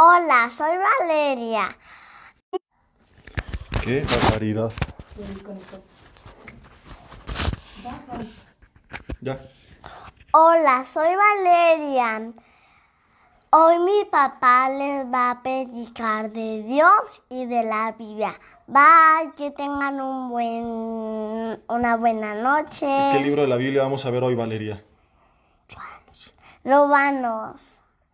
Hola, soy Valeria. ¡Qué barbaridad! Ya. Hola, soy Valeria. Hoy mi papá les va a predicar de Dios y de la Biblia. Bye, que tengan una buena noche. ¿Qué libro de la Biblia vamos a ver hoy, Valeria? Romanos.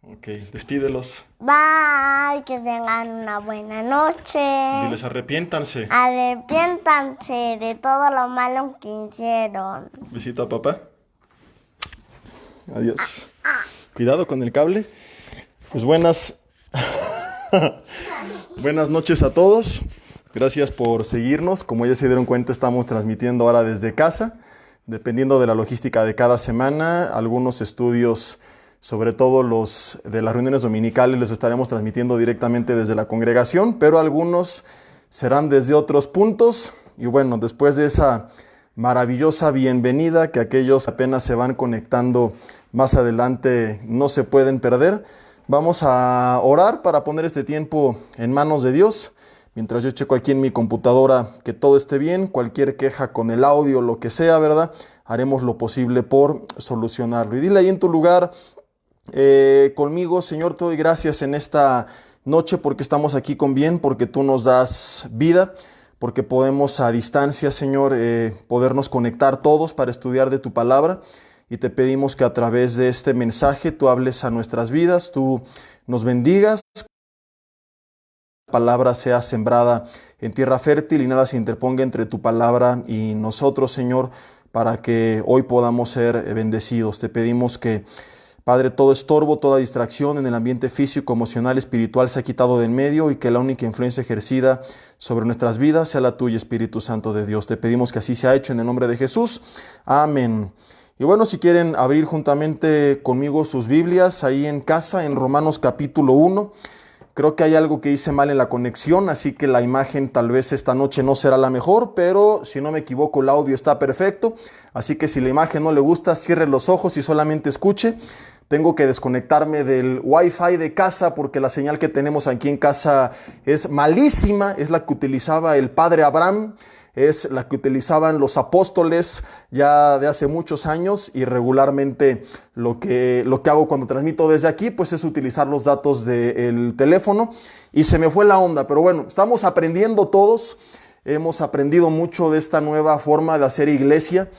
Ok, despídelos. Bye, que tengan una buena noche. Diles, arrepiéntanse. Arrepiéntanse de todo lo malo que hicieron. Visita a papá. Adiós. Cuidado con el cable. Pues buenas noches a todos. Gracias por seguirnos. Como ya se dieron cuenta, estamos transmitiendo ahora desde casa. Dependiendo de la logística de cada semana, algunos estudios, sobre todo los de las reuniones dominicales, les estaremos transmitiendo directamente desde la congregación, pero algunos serán desde otros puntos. Y bueno, después de esa maravillosa bienvenida que aquellos apenas se van conectando más adelante no se pueden perder, vamos a orar para poner este tiempo en manos de Dios. Mientras yo checo aquí en mi computadora que todo esté bien, cualquier queja con el audio, lo que sea, ¿verdad? Haremos lo posible por solucionarlo. Y dile ahí en tu lugar conmigo: Señor, te doy gracias en esta noche porque estamos aquí con bien, porque tú nos das vida, porque podemos a distancia, Señor, podernos conectar todos para estudiar de tu palabra. Y te pedimos que a través de este mensaje tú hables a nuestras vidas, tú nos bendigas, la palabra sea sembrada en tierra fértil y nada se interponga entre tu palabra y nosotros, Señor, para que hoy podamos ser bendecidos. Te pedimos que, Padre, todo estorbo, toda distracción en el ambiente físico, emocional, espiritual se ha quitado de en medio y que la única influencia ejercida sobre nuestras vidas sea la tuya, Espíritu Santo de Dios. Te pedimos que así sea hecho en el nombre de Jesús. Amén. Y bueno, si quieren abrir juntamente conmigo sus Biblias ahí en casa, en Romanos capítulo 1. Creo que hay algo que hice mal en la conexión, así que la imagen tal vez esta noche no será la mejor, pero si no me equivoco el audio está perfecto. Así que si la imagen no le gusta, cierre los ojos y solamente escuche. Tengo que desconectarme del Wi-Fi de casa porque la señal que tenemos aquí en casa es malísima. Es la que utilizaba el padre Abraham, es la que utilizaban los apóstoles ya de hace muchos años, y regularmente lo que hago cuando transmito desde aquí pues es utilizar los datos del teléfono y se me fue la onda. Pero bueno, estamos aprendiendo todos, hemos aprendido mucho de esta nueva forma de hacer iglesia.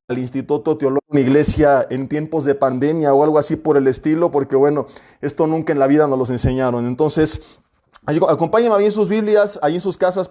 Al Instituto Teológico, una iglesia en tiempos de pandemia o algo así por el estilo, porque bueno, esto nunca en la vida nos los enseñaron. Entonces, acompáñenme ahí en sus Biblias, ahí en sus casas,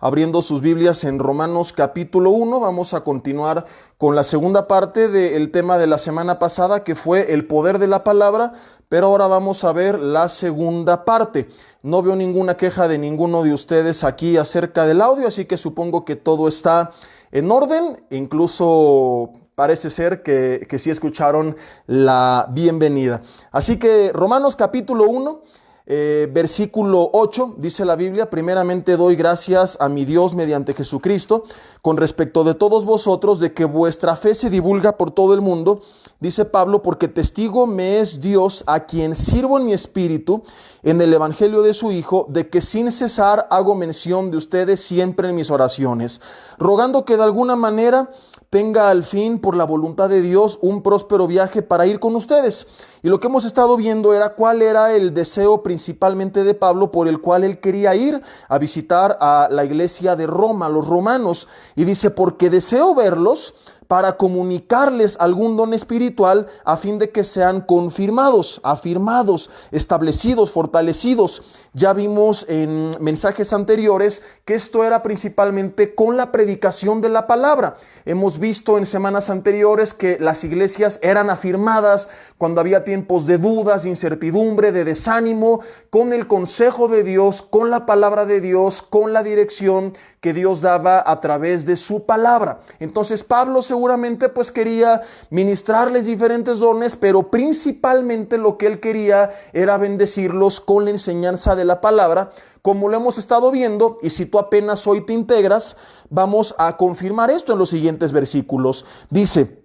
abriendo sus Biblias en Romanos capítulo 1. Vamos a continuar con la segunda parte del tema de la semana pasada, que fue el poder de la palabra, pero ahora vamos a ver la segunda parte. No veo ninguna queja de ninguno de ustedes aquí acerca del audio, así que supongo que todo está en orden. Incluso parece ser que sí escucharon la bienvenida. Así que Romanos capítulo 1. Versículo 8, dice la Biblia: primeramente doy gracias a mi Dios mediante Jesucristo con respecto de todos vosotros, de que vuestra fe se divulga por todo el mundo. Dice Pablo: porque testigo me es Dios, a quien sirvo en mi espíritu en el evangelio de su Hijo, de que sin cesar hago mención de ustedes siempre en mis oraciones, rogando que de alguna manera tenga al fin, por la voluntad de Dios, un próspero viaje para ir con ustedes. Y lo que hemos estado viendo era cuál era el deseo principalmente de Pablo, por el cual él quería ir a visitar a la iglesia de Roma, los romanos. Y dice: porque deseo verlos para comunicarles algún don espiritual, a fin de que sean confirmados, afirmados, establecidos, fortalecidos. Ya vimos en mensajes anteriores que esto era principalmente con la predicación de la palabra. Hemos visto en semanas anteriores que las iglesias eran afirmadas cuando había tiempos de dudas, de incertidumbre, de desánimo, con el consejo de Dios, con la palabra de Dios, con la dirección que Dios daba a través de su palabra. Entonces Pablo seguramente pues quería ministrarles diferentes dones, pero principalmente lo que él quería era bendecirlos con la enseñanza de la palabra, como lo hemos estado viendo. Y si tú apenas hoy te integras, vamos a confirmar esto en los siguientes versículos. Dice: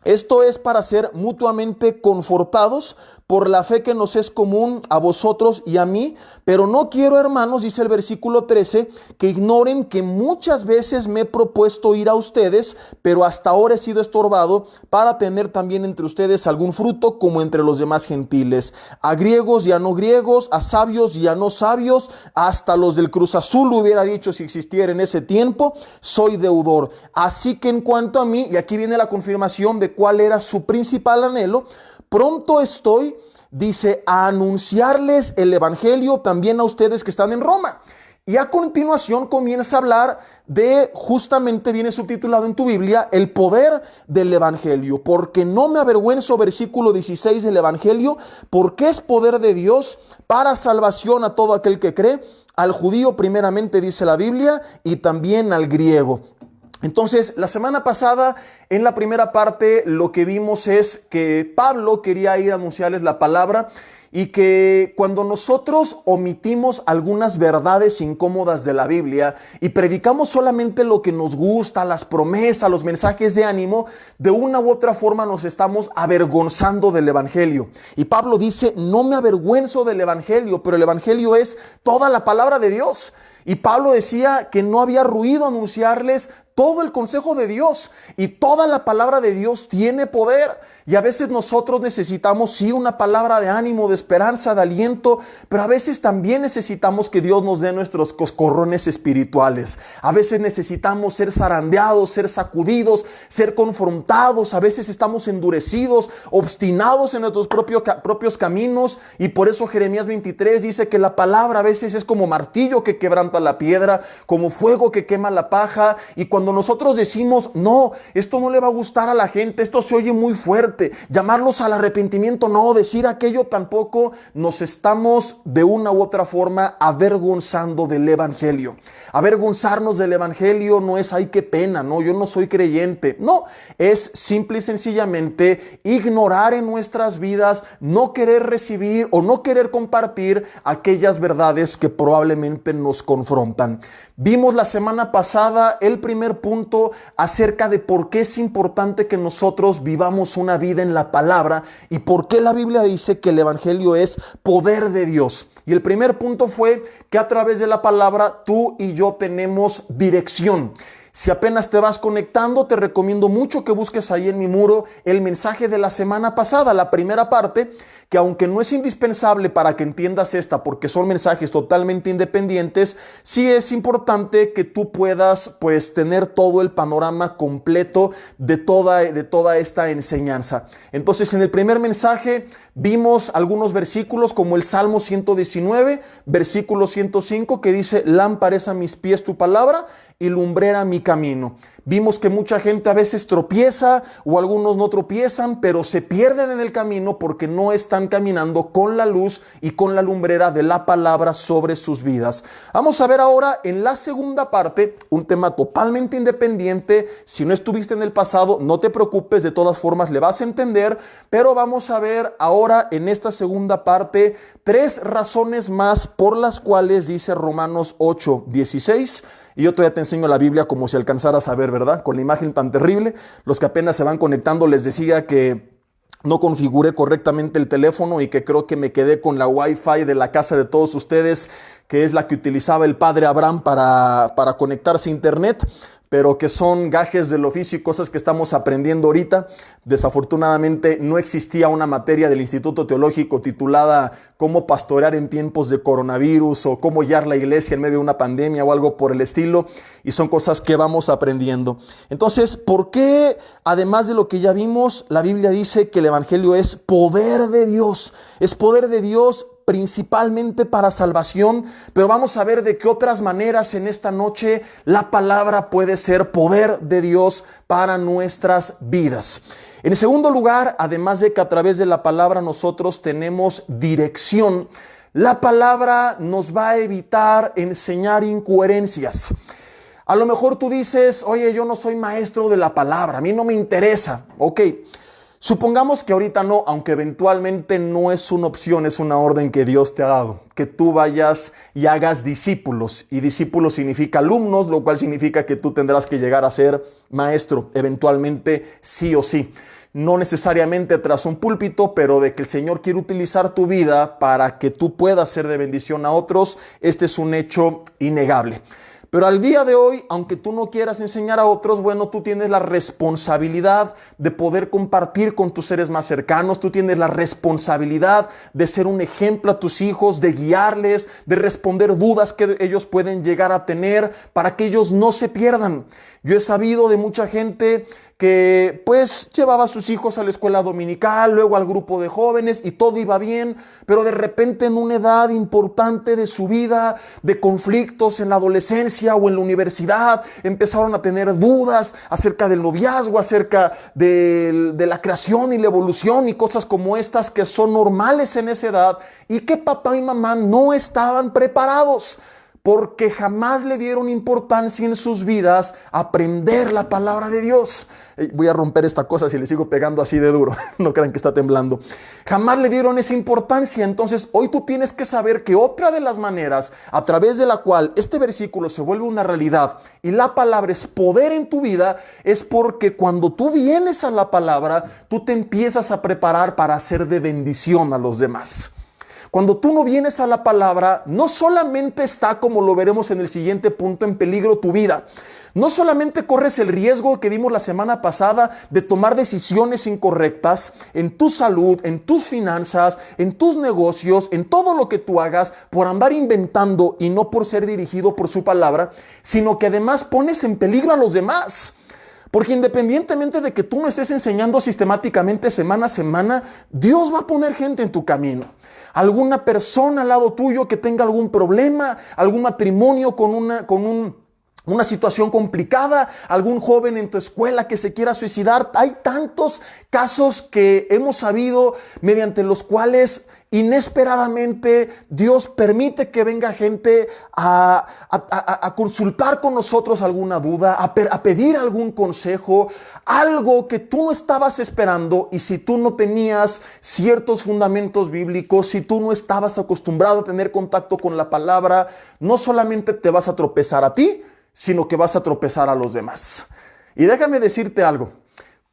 Esto es para ser mutuamente confortados por la fe que nos es común a vosotros y a mí, pero no quiero, hermanos, dice el versículo 13, que ignoren que muchas veces me he propuesto ir a ustedes, pero hasta ahora he sido estorbado para tener también entre ustedes algún fruto como entre los demás gentiles, a griegos y a no griegos, a sabios y a no sabios, hasta los del Cruz Azul hubiera dicho si existiera en ese tiempo, soy deudor. Así que en cuanto a mí, y aquí viene la confirmación de cuál era su principal anhelo, pronto estoy, dice, a anunciarles el evangelio también a ustedes que están en Roma. Y a continuación comienza a hablar de, justamente viene subtitulado en tu Biblia, el poder del evangelio. Porque no me avergüenzo, versículo 16 del evangelio, porque es poder de Dios para salvación a todo aquel que cree, al judío primeramente, dice la Biblia, y también al griego. Entonces, la semana pasada, en la primera parte, lo que vimos es que Pablo quería ir a anunciarles la palabra y que cuando nosotros omitimos algunas verdades incómodas de la Biblia y predicamos solamente lo que nos gusta, las promesas, los mensajes de ánimo, de una u otra forma nos estamos avergonzando del evangelio. Y Pablo dice, no me avergüenzo del evangelio, pero el evangelio es toda la palabra de Dios. Y Pablo decía que no había ruido anunciarles todo el consejo de Dios, y toda la palabra de Dios tiene poder. Y a veces nosotros necesitamos, sí, una palabra de ánimo, de esperanza, de aliento, pero a veces también necesitamos que Dios nos dé nuestros coscorrones espirituales. A veces necesitamos ser zarandeados, ser sacudidos, ser confrontados. A veces estamos endurecidos, obstinados en nuestros propios caminos, y por eso Jeremías 23 dice que la palabra a veces es como martillo que quebranta la piedra, como fuego que quema la paja. Y cuando nosotros decimos, no, esto no le va a gustar a la gente, esto se oye muy fuerte, llamarlos al arrepentimiento, no, decir aquello tampoco, nos estamos de una u otra forma avergonzando del evangelio. Avergonzarnos del evangelio no es, ay, qué pena, no, yo no soy creyente. No, es simple y sencillamente ignorar en nuestras vidas, no querer recibir o no querer compartir aquellas verdades que probablemente nos confrontan. Vimos la semana pasada el primer punto acerca de por qué es importante que nosotros vivamos una vida en la palabra y por qué la Biblia dice que el evangelio es poder de Dios. Y el primer punto fue que a través de la palabra tú y yo tenemos dirección. Si apenas te vas conectando, te recomiendo mucho que busques ahí en mi muro el mensaje de la semana pasada, la primera parte, que aunque no es indispensable para que entiendas esta, porque son mensajes totalmente independientes, sí es importante que tú puedas, pues, tener todo el panorama completo de toda esta enseñanza. Entonces, en el primer mensaje vimos algunos versículos como el Salmo 119, versículo 105, que dice, lámpara es a mis pies tu palabra y lumbrera mi camino. Vimos que mucha gente a veces tropieza o algunos no tropiezan, pero se pierden en el camino porque no están caminando con la luz y con la lumbrera de la palabra sobre sus vidas. Vamos a ver ahora en la segunda parte un tema totalmente independiente. Si no estuviste en el pasado, no te preocupes, de todas formas le vas a entender, pero vamos a ver ahora en esta segunda parte 3 razones más por las cuales dice Romanos 8:16. Y yo todavía te enseño la Biblia como si alcanzaras a ver, ¿verdad? Con la imagen tan terrible. Los que apenas se van conectando, les decía que no configuré correctamente el teléfono y que creo que me quedé con la Wi-Fi de la casa de todos ustedes, que es la que utilizaba el padre Abraham para conectarse a internet, pero que son gajes del oficio y cosas que estamos aprendiendo ahorita. Desafortunadamente no existía una materia del Instituto Teológico titulada Cómo pastorear en tiempos de coronavirus o cómo guiar la iglesia en medio de una pandemia o algo por el estilo, y son cosas que vamos aprendiendo. Entonces, ¿por qué, además de lo que ya vimos, la Biblia dice que el evangelio es poder de Dios? Es poder de Dios principalmente para salvación, pero vamos a ver de qué otras maneras en esta noche la palabra puede ser poder de Dios para nuestras vidas. En segundo lugar, además de que a través de la palabra nosotros tenemos dirección, la palabra nos va a evitar enseñar incoherencias. A lo mejor tú dices, oye, yo no soy maestro de la palabra, a mí no me interesa. Ok, supongamos que ahorita no, aunque eventualmente no es una opción, es una orden que Dios te ha dado, que tú vayas y hagas discípulos. Y discípulos significa alumnos, lo cual significa que tú tendrás que llegar a ser maestro, eventualmente sí o sí. no necesariamente tras un púlpito, pero de que el Señor quiere utilizar tu vida para que tú puedas ser de bendición a otros, este es un hecho innegable. Pero al día de hoy, aunque tú no quieras enseñar a otros, bueno, tú tienes la responsabilidad de poder compartir con tus seres más cercanos. Tú tienes la responsabilidad de ser un ejemplo a tus hijos, de guiarles, de responder dudas que ellos pueden llegar a tener para que ellos no se pierdan. Yo he sabido de mucha gente que pues llevaba a sus hijos a la escuela dominical, luego al grupo de jóvenes y todo iba bien, pero de repente en una edad importante de su vida, de conflictos en la adolescencia o en la universidad, empezaron a tener dudas acerca del noviazgo, acerca de la creación y la evolución y cosas como estas que son normales en esa edad y que papá y mamá no estaban preparados, porque jamás le dieron importancia en sus vidas a aprender la palabra de Dios. Voy a romper esta cosa si le sigo pegando así de duro. No crean que está temblando. Jamás le dieron esa importancia. Entonces, hoy tú tienes que saber que otra de las maneras a través de la cual este versículo se vuelve una realidad y la palabra es poder en tu vida, es porque cuando tú vienes a la palabra, tú te empiezas a preparar para ser de bendición a los demás. Cuando tú no vienes a la palabra, no solamente está, como lo veremos en el siguiente punto, en peligro tu vida. No solamente corres el riesgo que vimos la semana pasada de tomar decisiones incorrectas en tu salud, en tus finanzas, en tus negocios, en todo lo que tú hagas por andar inventando y no por ser dirigido por su palabra, sino que además pones en peligro a los demás. Porque independientemente de que tú no estés enseñando sistemáticamente semana a semana, Dios va a poner gente en tu camino. Alguna persona al lado tuyo que tenga algún problema, algún matrimonio con una situación complicada, algún joven en tu escuela que se quiera suicidar. Hay tantos casos que hemos sabido mediante los cuales inesperadamente Dios permite que venga gente a consultar con nosotros alguna duda, a pedir algún consejo, algo que tú no estabas esperando. Y si tú no tenías ciertos fundamentos bíblicos, si tú no estabas acostumbrado a tener contacto con la palabra, no solamente te vas a tropezar a ti, sino que vas a tropezar a los demás. Y déjame decirte algo.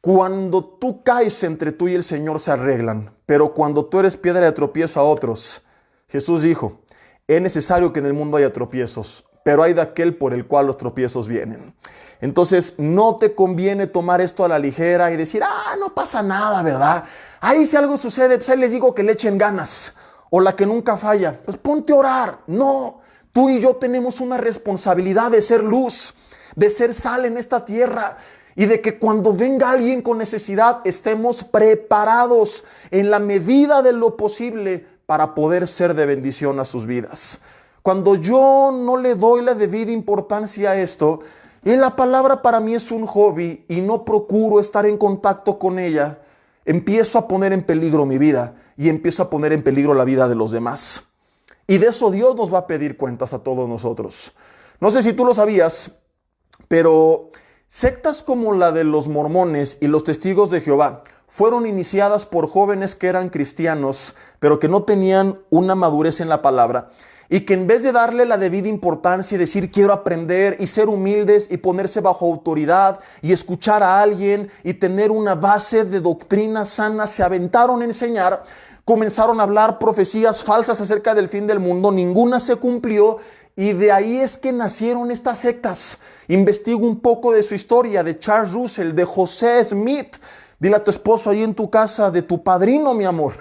Cuando tú caes, entre tú y el Señor se arreglan, pero cuando tú eres piedra de tropiezo a otros, Jesús dijo, es necesario que en el mundo haya tropiezos, pero hay de aquel por el cual los tropiezos vienen. Entonces no te conviene tomar esto a la ligera y decir, no pasa nada, ¿verdad? Ahí si algo sucede, pues ahí les digo que le echen ganas, o la que nunca falla, pues ponte a orar. No, tú y yo tenemos una responsabilidad de ser luz, de ser sal en esta tierra, y de que cuando venga alguien con necesidad estemos preparados en la medida de lo posible para poder ser de bendición a sus vidas. Cuando yo no le doy la debida importancia a esto, y la palabra para mí es un hobby y no procuro estar en contacto con ella, empiezo a poner en peligro mi vida y empiezo a poner en peligro la vida de los demás. Y de eso Dios nos va a pedir cuentas a todos nosotros. No sé si tú lo sabías, pero sectas como la de los mormones y los testigos de Jehová fueron iniciadas por jóvenes que eran cristianos, pero que no tenían una madurez en la palabra, y que en vez de darle la debida importancia y decir quiero aprender y ser humildes y ponerse bajo autoridad y escuchar a alguien y tener una base de doctrina sana, se aventaron a enseñar, comenzaron a hablar profecías falsas acerca del fin del mundo, ninguna se cumplió. Y de ahí es que nacieron estas sectas. Investigo un poco de su historia, de Charles Russell, de José Smith. Dile a tu esposo ahí en tu casa, de tu padrino, mi amor.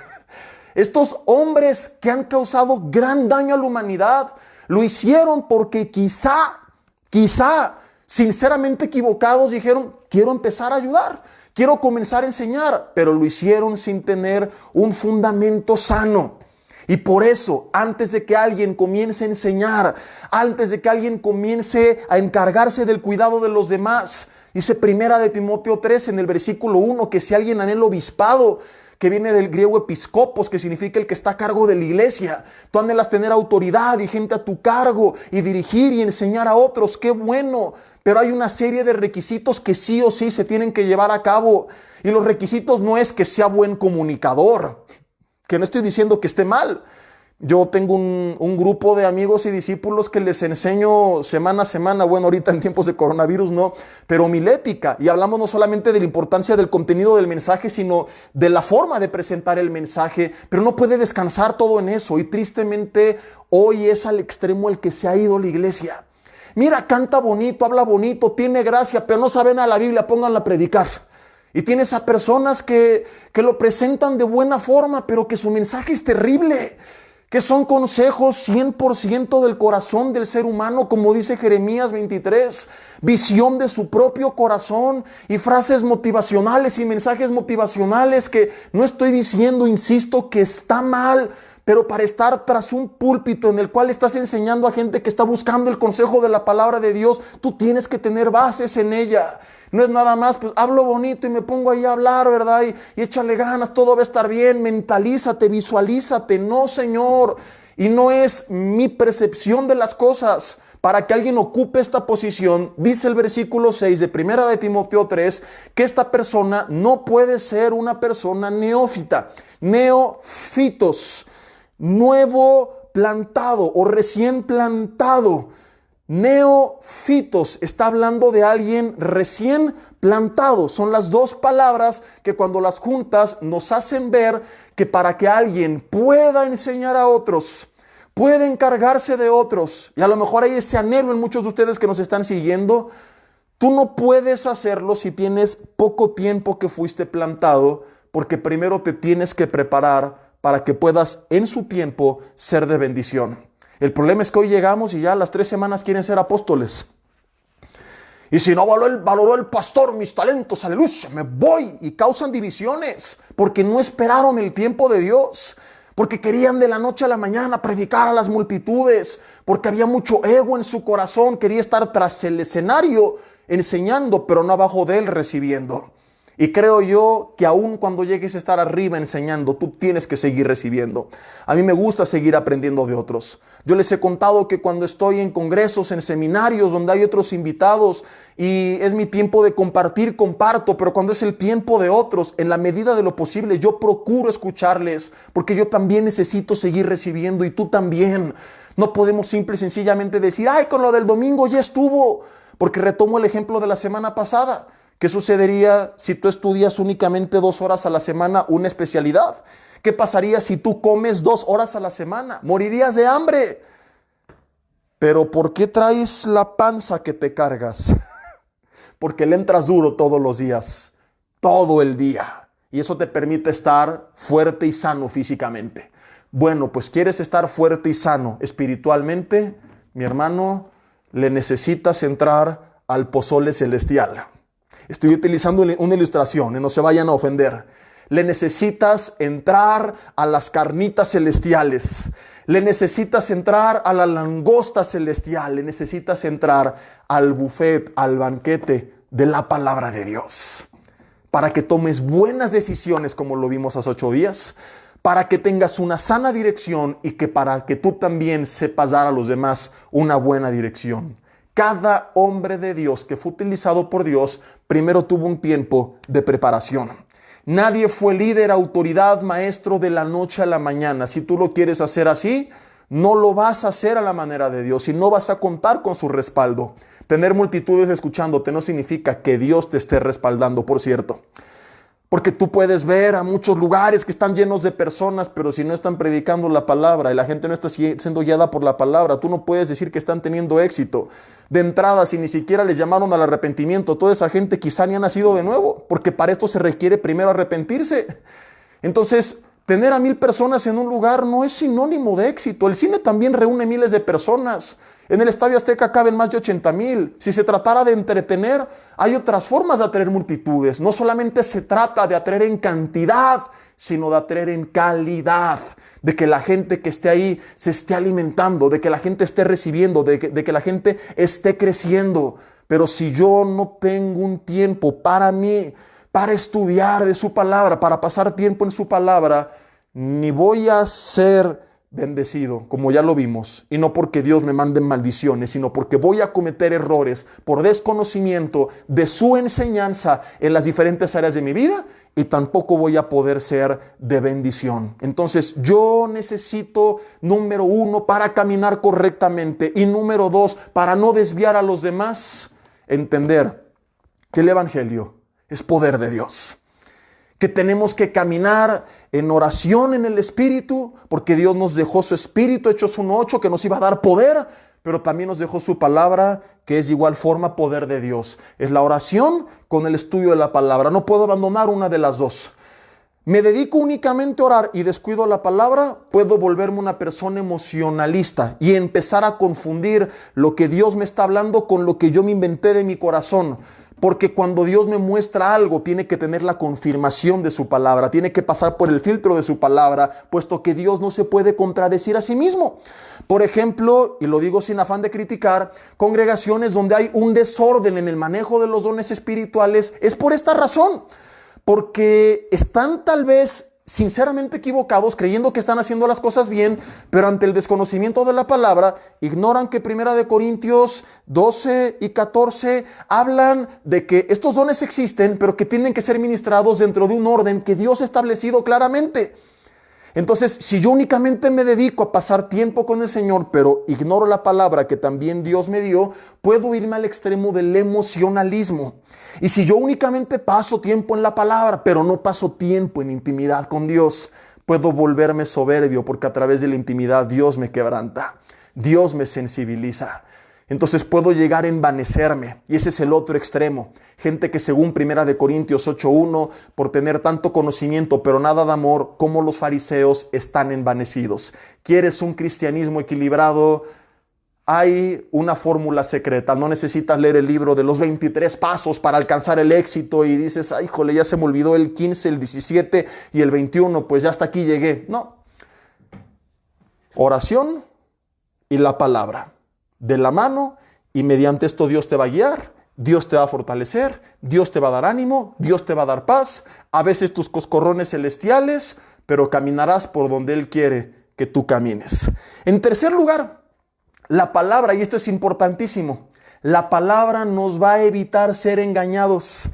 Estos hombres que han causado gran daño a la humanidad, lo hicieron porque quizá, sinceramente equivocados, dijeron, quiero empezar a ayudar, quiero comenzar a enseñar, pero lo hicieron sin tener un fundamento sano. Y por eso, antes de que alguien comience a enseñar, antes de que alguien comience a encargarse del cuidado de los demás, dice Primera de Timoteo 3 en el versículo 1, que si alguien anhela obispado, que viene del griego episcopos, que significa el que está a cargo de la iglesia, tú anhelas tener autoridad y gente a tu cargo y dirigir y enseñar a otros, qué bueno, pero hay una serie de requisitos que sí o sí se tienen que llevar a cabo, y los requisitos no es que sea buen comunicador, que no estoy diciendo que esté mal, Yo tengo un grupo de amigos y discípulos que les enseño semana a semana, bueno, ahorita en tiempos de coronavirus no, pero homilética, y hablamos no solamente de la importancia del contenido del mensaje, sino de la forma de presentar el mensaje, pero no puede descansar todo en eso, y tristemente hoy es al extremo el que se ha ido la iglesia. Mira, canta bonito, habla bonito, tiene gracia, pero no saben a la Biblia, pónganla a predicar. Y tienes a personas que lo presentan de buena forma, pero que su mensaje es terrible, que son consejos 100% del corazón del ser humano, como dice Jeremías 23, visión de su propio corazón y frases motivacionales y mensajes motivacionales que no estoy diciendo, insisto, que está mal, pero para estar tras un púlpito en el cual estás enseñando a gente que está buscando el consejo de la palabra de Dios, tú tienes que tener bases en ella. No es nada más, pues hablo bonito y me pongo ahí a hablar, ¿verdad? Y échale ganas, todo va a estar bien, mentalízate, visualízate. No, Señor. Y no es mi percepción de las cosas. Para que alguien ocupe esta posición, dice el versículo 6 de 1 de Timoteo 3, que esta persona no puede ser una persona neófita. Neófitos, nuevo plantado o recién plantado. Neófitos está hablando de alguien recién plantado. Son las dos palabras que cuando las juntas nos hacen ver que para que alguien pueda enseñar a otros, pueda encargarse de otros, y a lo mejor hay ese anhelo en muchos de ustedes que nos están siguiendo, tú no puedes hacerlo si tienes poco tiempo que fuiste plantado, porque primero te tienes que preparar para que puedas en su tiempo ser de bendición. El problema es que hoy llegamos y ya a las 3 semanas quieren ser apóstoles. Y si no valoró el pastor mis talentos, aleluya, me voy. Y causan divisiones porque no esperaron el tiempo de Dios. Porque querían de la noche a la mañana predicar a las multitudes. Porque había mucho ego en su corazón. Quería estar tras el escenario enseñando, pero no abajo de él recibiendo. Y creo yo que aun cuando llegues a estar arriba enseñando, tú tienes que seguir recibiendo. A mí me gusta seguir aprendiendo de otros. Yo les he contado que cuando estoy en congresos, en seminarios donde hay otros invitados y es mi tiempo de compartir, comparto, pero cuando es el tiempo de otros, en la medida de lo posible, yo procuro escucharles, porque yo también necesito seguir recibiendo y tú también. No podemos simple y sencillamente decir, ay, con lo del domingo ya estuvo, porque retomo el ejemplo de la semana pasada. ¿Qué sucedería si tú estudias únicamente 2 horas a la semana una especialidad? ¿Qué pasaría si tú comes 2 horas a la semana? Morirías de hambre. Pero ¿por qué traes la panza que te cargas? Porque le entras duro todos los días, todo el día. Y eso te permite estar fuerte y sano físicamente. Bueno, pues ¿quieres estar fuerte y sano espiritualmente? Mi hermano, le necesitas entrar al pozole celestial. Estoy utilizando una ilustración, no se vayan a ofender. Le necesitas entrar a las carnitas celestiales. Le necesitas entrar a la langosta celestial. Le necesitas entrar al buffet, al banquete de la palabra de Dios. Para que tomes buenas decisiones como lo vimos hace 8 días. Para que tengas una sana dirección y que para que tú también sepas dar a los demás una buena dirección. Cada hombre de Dios que fue utilizado por Dios primero tuvo un tiempo de preparación. Nadie fue líder, autoridad, maestro de la noche a la mañana. Si tú lo quieres hacer así, no lo vas a hacer a la manera de Dios y no vas a contar con su respaldo. Tener multitudes escuchándote no significa que Dios te esté respaldando, por cierto. Porque tú puedes ver a muchos lugares que están llenos de personas, pero si no están predicando la palabra y la gente no está siendo guiada por la palabra, tú no puedes decir que están teniendo éxito. De entrada, si ni siquiera les llamaron al arrepentimiento, toda esa gente quizá ni ha nacido de nuevo, porque para esto se requiere primero arrepentirse. Entonces, tener a 1000 personas en un lugar no es sinónimo de éxito. El cine también reúne miles de personas. En el Estadio Azteca caben más de 80,000. Si se tratara de entretener, hay otras formas de atraer multitudes. No solamente se trata de atraer en cantidad, sino de atraer en calidad. De que la gente que esté ahí se esté alimentando, de que la gente esté recibiendo, de que la gente esté creciendo. Pero si yo no tengo un tiempo para mí, para estudiar de su palabra, para pasar tiempo en su palabra, ni voy a ser bendecido, como ya lo vimos, y no porque Dios me mande maldiciones, sino porque voy a cometer errores por desconocimiento de su enseñanza en las diferentes áreas de mi vida, y tampoco voy a poder ser de bendición. Entonces yo necesito, número 1, para caminar correctamente, y número 2, para no desviar a los demás, entender que el Evangelio es poder de Dios. Que tenemos que caminar en oración en el Espíritu, porque Dios nos dejó su Espíritu, Hechos 1:8, que nos iba a dar poder, pero también nos dejó su palabra, que es de igual forma poder de Dios. Es la oración con el estudio de la palabra. No puedo abandonar una de las dos. Me dedico únicamente a orar y descuido la palabra, puedo volverme una persona emocionalista y empezar a confundir lo que Dios me está hablando con lo que yo me inventé de mi corazón. Porque cuando Dios me muestra algo, tiene que tener la confirmación de su palabra, tiene que pasar por el filtro de su palabra, puesto que Dios no se puede contradecir a sí mismo. Por ejemplo, y lo digo sin afán de criticar, congregaciones donde hay un desorden en el manejo de los dones espirituales, es por esta razón, porque están tal vez sinceramente equivocados, creyendo que están haciendo las cosas bien, pero ante el desconocimiento de la palabra, ignoran que 1 Corintios 12 y 14 hablan de que estos dones existen, pero que tienen que ser ministrados dentro de un orden que Dios ha establecido claramente. Entonces, si yo únicamente me dedico a pasar tiempo con el Señor, pero ignoro la palabra que también Dios me dio, puedo irme al extremo del emocionalismo. Y si yo únicamente paso tiempo en la palabra, pero no paso tiempo en intimidad con Dios, puedo volverme soberbio, porque a través de la intimidad Dios me quebranta, Dios me sensibiliza. Entonces puedo llegar a envanecerme, y ese es el otro extremo. Gente que según 1 Corintios 8:1, por tener tanto conocimiento pero nada de amor, como los fariseos, están envanecidos. ¿Quieres un cristianismo equilibrado? Hay una fórmula secreta. No necesitas leer el libro de los 23 pasos para alcanzar el éxito y dices, ay, jole, ya se me olvidó el 15, el 17 y el 21, pues ya hasta aquí llegué. No. Oración y la palabra de la mano, y mediante esto Dios te va a guiar, Dios te va a fortalecer, Dios te va a dar ánimo, Dios te va a dar paz, a veces tus coscorrones celestiales, pero caminarás por donde Él quiere que tú camines. En tercer lugar, la palabra, y esto es importantísimo, la palabra nos va a evitar ser engañados.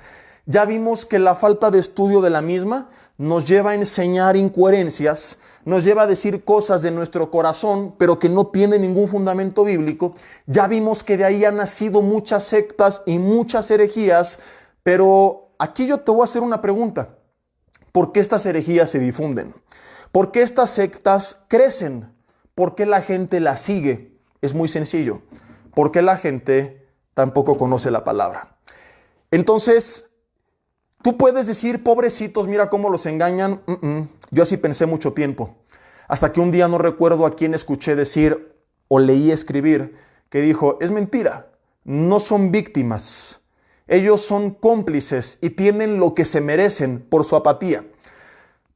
Ya vimos que la falta de estudio de la misma nos lleva a enseñar incoherencias, nos lleva a decir cosas de nuestro corazón, pero que no tienen ningún fundamento bíblico. Ya vimos que de ahí han nacido muchas sectas y muchas herejías, pero aquí yo te voy a hacer una pregunta. ¿Por qué estas herejías se difunden? ¿Por qué estas sectas crecen? ¿Por qué la gente las sigue? Es muy sencillo. Porque la gente tampoco conoce la palabra. Entonces, tú puedes decir, pobrecitos, mira cómo los engañan. Yo así pensé mucho tiempo. Hasta que un día no recuerdo a quién escuché decir o leí escribir que dijo, es mentira, no son víctimas. Ellos son cómplices y tienen lo que se merecen por su apatía.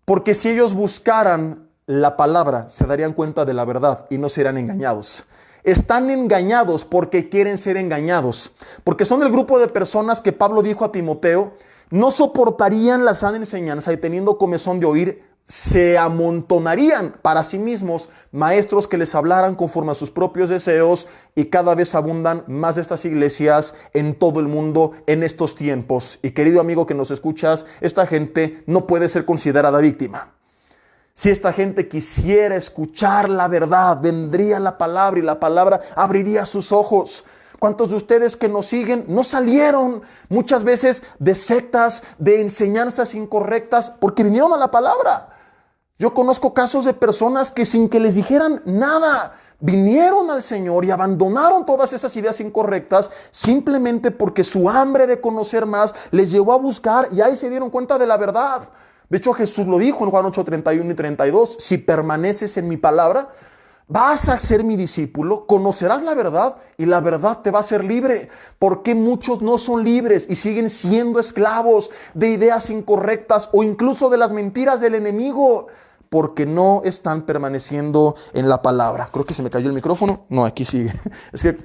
Porque si ellos buscaran la palabra, se darían cuenta de la verdad y no serán engañados. Están engañados porque quieren ser engañados. Porque son el grupo de personas que Pablo dijo a Timoteo, no soportarían la sana enseñanza y teniendo comezón de oír, se amontonarían para sí mismos maestros que les hablaran conforme a sus propios deseos, y cada vez abundan más de estas iglesias en todo el mundo en estos tiempos. Y querido amigo que nos escuchas, esta gente no puede ser considerada víctima. Si esta gente quisiera escuchar la verdad, vendría la palabra y la palabra abriría sus ojos. ¿Cuántos de ustedes que nos siguen no salieron muchas veces de sectas, de enseñanzas incorrectas, porque vinieron a la palabra? Yo conozco casos de personas que sin que les dijeran nada, vinieron al Señor y abandonaron todas esas ideas incorrectas simplemente porque su hambre de conocer más les llevó a buscar y ahí se dieron cuenta de la verdad. De hecho, Jesús lo dijo en Juan 8:31 y 32, si permaneces en mi palabra, vas a ser mi discípulo, conocerás la verdad y la verdad te va a hacer libre. Porque muchos no son libres y siguen siendo esclavos de ideas incorrectas o incluso de las mentiras del enemigo, porque no están permaneciendo en la palabra. Creo que se me cayó el micrófono. No, aquí sigue. Es que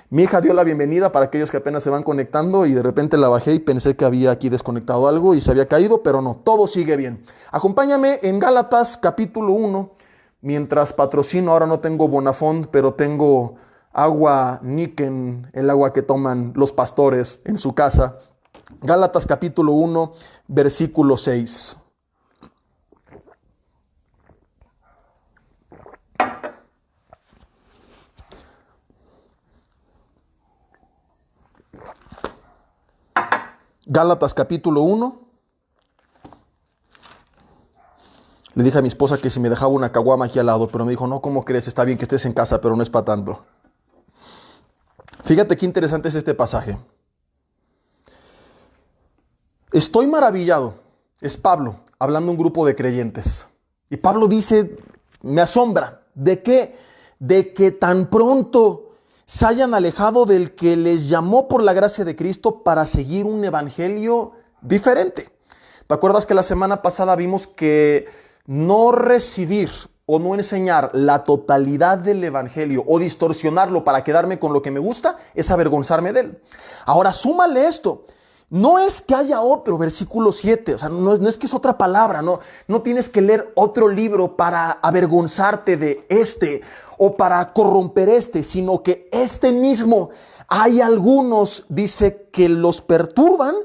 mi hija dio la bienvenida para aquellos que apenas se van conectando y de repente la bajé y pensé que había aquí desconectado algo y se había caído, pero no, todo sigue bien. Acompáñame en Gálatas capítulo 1. Mientras patrocino, ahora no tengo Bonafont, pero tengo agua Niken, el agua que toman los pastores en su casa. Gálatas capítulo 1, versículo 6. Gálatas capítulo 1. Le dije a mi esposa que si me dejaba una caguama aquí al lado, pero me dijo, no, ¿cómo crees? Está bien que estés en casa, pero no es para tanto. Fíjate qué interesante es este pasaje. Estoy maravillado. Es Pablo hablando a un grupo de creyentes. Y Pablo dice, me asombra, ¿de qué? De que tan pronto se hayan alejado del que les llamó por la gracia de Cristo para seguir un evangelio diferente. ¿Te acuerdas que la semana pasada vimos que no recibir o no enseñar la totalidad del evangelio o distorsionarlo para quedarme con lo que me gusta es avergonzarme de él? Ahora súmale esto. No es que haya otro, versículo 7, o sea, no es que es otra palabra, no tienes que leer otro libro para avergonzarte de este o para corromper este, sino que este mismo, hay algunos, dice, que los perturban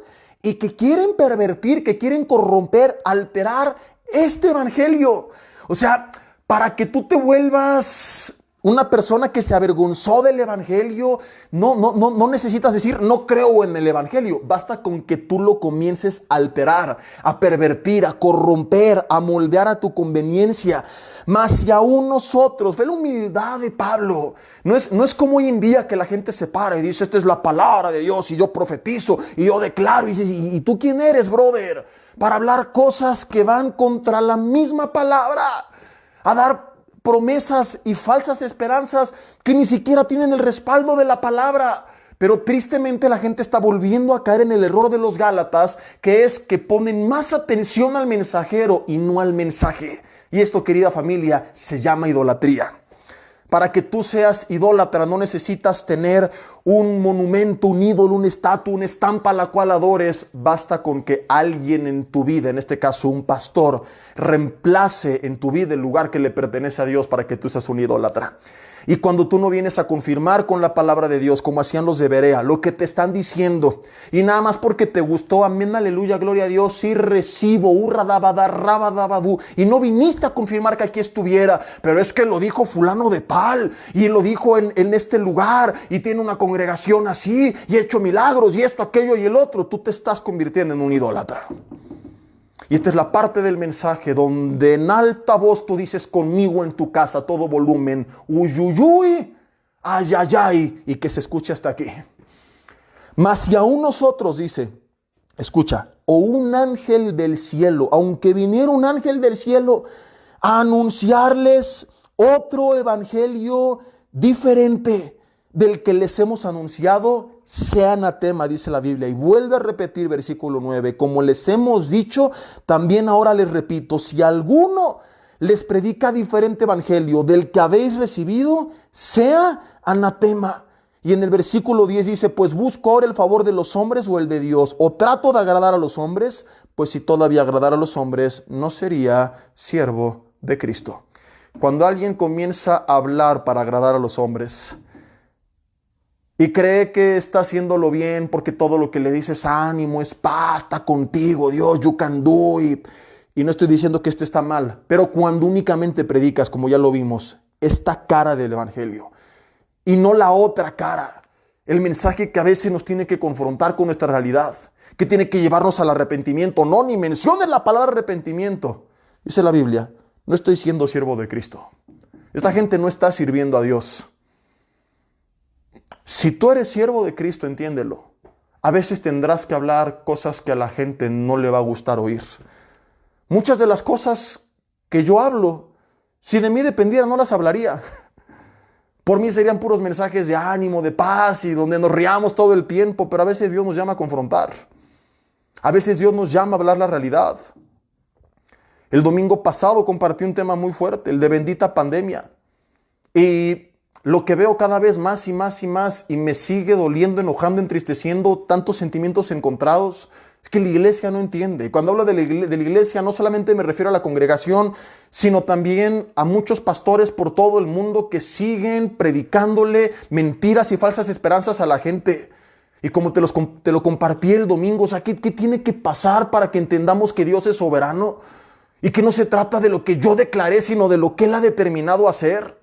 y que quieren pervertir, que quieren corromper, alterar este evangelio. O sea, para que tú te vuelvas una persona que se avergonzó del evangelio, no necesitas decir no creo en el evangelio. Basta con que tú lo comiences a alterar, a pervertir, a corromper, a moldear a tu conveniencia. Mas si aún nosotros, ve la humildad de Pablo. No es como hoy en día que la gente se para y dice, esta es la palabra de Dios y yo profetizo y yo declaro. Y dices, ¿y tú quién eres, brother? Para hablar cosas que van contra la misma palabra, a dar promesas y falsas esperanzas que ni siquiera tienen el respaldo de la palabra. Pero tristemente la gente está volviendo a caer en el error de los Gálatas, que es que ponen más atención al mensajero y no al mensaje. Y esto, querida familia, se llama idolatría. Para que tú seas idólatra no necesitas tener un monumento, un ídolo, una estatua, una estampa a la cual adores. Basta con que alguien en tu vida, en este caso un pastor, reemplace en tu vida el lugar que le pertenece a Dios para que tú seas un idólatra. Y cuando tú no vienes a confirmar con la palabra de Dios, como hacían los de Berea, lo que te están diciendo, y nada más porque te gustó, amén, aleluya, gloria a Dios, sí recibo, urradabada, rabadabadú, y no viniste a confirmar que aquí estuviera, pero es que lo dijo fulano de tal, y lo dijo en este lugar, y tiene una congregación así, y ha hecho milagros, y esto, aquello y el otro. Tú te estás convirtiendo en un idólatra. Y esta es la parte del mensaje donde en alta voz tú dices conmigo en tu casa, todo volumen, uyuyuy, ayayay, y que se escuche hasta aquí. Mas si aún nosotros, dice, escucha, o un ángel del cielo, aunque viniera un ángel del cielo a anunciarles otro evangelio diferente del que les hemos anunciado, sea anatema, dice la Biblia. Y vuelve a repetir versículo 9, como les hemos dicho, también ahora les repito, si alguno les predica diferente evangelio del que habéis recibido, sea anatema. Y en el versículo 10 dice, pues busco ahora el favor de los hombres o el de Dios, o trato de agradar a los hombres, pues si todavía agradar a los hombres, no sería siervo de Cristo. Cuando alguien comienza a hablar para agradar a los hombres y cree que está haciéndolo bien porque todo lo que le dice es ánimo, es paz, está contigo, Dios, you can do it. Y no estoy diciendo que esto está mal, pero cuando únicamente predicas, como ya lo vimos, esta cara del evangelio y no la otra cara, el mensaje que a veces nos tiene que confrontar con nuestra realidad, que tiene que llevarnos al arrepentimiento. No, ni menciones la palabra arrepentimiento. Dice la Biblia, no estoy siendo siervo de Cristo. Esta gente no está sirviendo a Dios. Si tú eres siervo de Cristo, entiéndelo. A veces tendrás que hablar cosas que a la gente no le va a gustar oír. Muchas de las cosas que yo hablo, si de mí dependiera, no las hablaría. Por mí serían puros mensajes de ánimo, de paz y donde nos riamos todo el tiempo, pero a veces Dios nos llama a confrontar. A veces Dios nos llama a hablar la realidad. El domingo pasado compartí un tema muy fuerte, el de bendita pandemia. Y lo que veo cada vez más y más y más, y me sigue doliendo, enojando, entristeciendo, tantos sentimientos encontrados, es que la iglesia no entiende. Cuando hablo de la iglesia, no solamente me refiero a la congregación, sino también a muchos pastores por todo el mundo que siguen predicándole mentiras y falsas esperanzas a la gente. Y como te lo compartí el domingo, o sea, ¿qué tiene que pasar para que entendamos que Dios es soberano? Y que no se trata de lo que yo declaré, sino de lo que Él ha determinado hacer.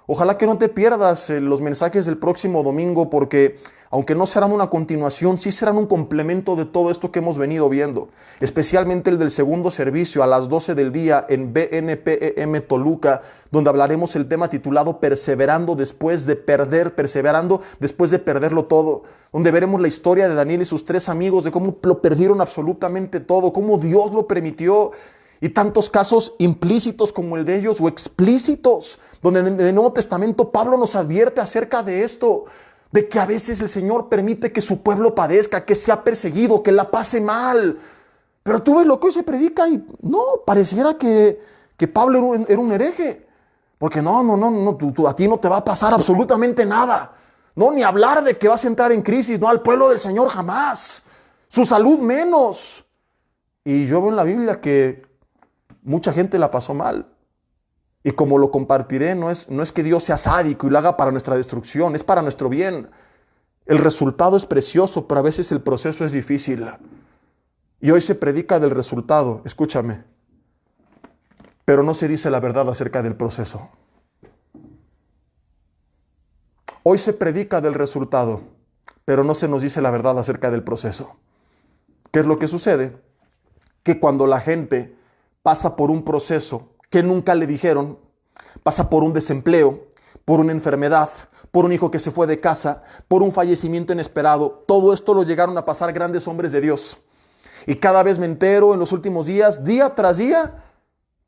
Ojalá que no te pierdas los mensajes del próximo domingo, porque aunque no serán una continuación, sí serán un complemento de todo esto que hemos venido viendo. Especialmente el del segundo servicio a las 12 del día en BNPEM Toluca, donde hablaremos el tema titulado Perseverando después de perderlo todo. Donde veremos la historia de Daniel y sus 3 amigos, de cómo lo perdieron absolutamente todo, cómo Dios lo permitió. Y tantos casos implícitos como el de ellos o explícitos, donde en el Nuevo Testamento Pablo nos advierte acerca de esto, de que a veces el Señor permite que su pueblo padezca, que sea perseguido, que la pase mal. Pero tú ves lo que hoy se predica y no, pareciera que Pablo era un hereje. Porque no, a ti no te va a pasar absolutamente nada. No, ni hablar de que vas a entrar en crisis, no, al pueblo del Señor jamás. Su salud menos. Y yo veo en la Biblia que mucha gente la pasó mal. Y como lo compartiré, no es que Dios sea sádico y lo haga para nuestra destrucción, es para nuestro bien. El resultado es precioso, pero a veces el proceso es difícil. Y hoy se predica del resultado, escúchame, pero no se dice la verdad acerca del proceso. Hoy se predica del resultado, pero no se nos dice la verdad acerca del proceso. ¿Qué es lo que sucede? Que cuando la gente pasa por un proceso que nunca le dijeron, pasa por un desempleo, por una enfermedad, por un hijo que se fue de casa, por un fallecimiento inesperado, todo esto lo llegaron a pasar grandes hombres de Dios. Y cada vez me entero en los últimos días, día tras día,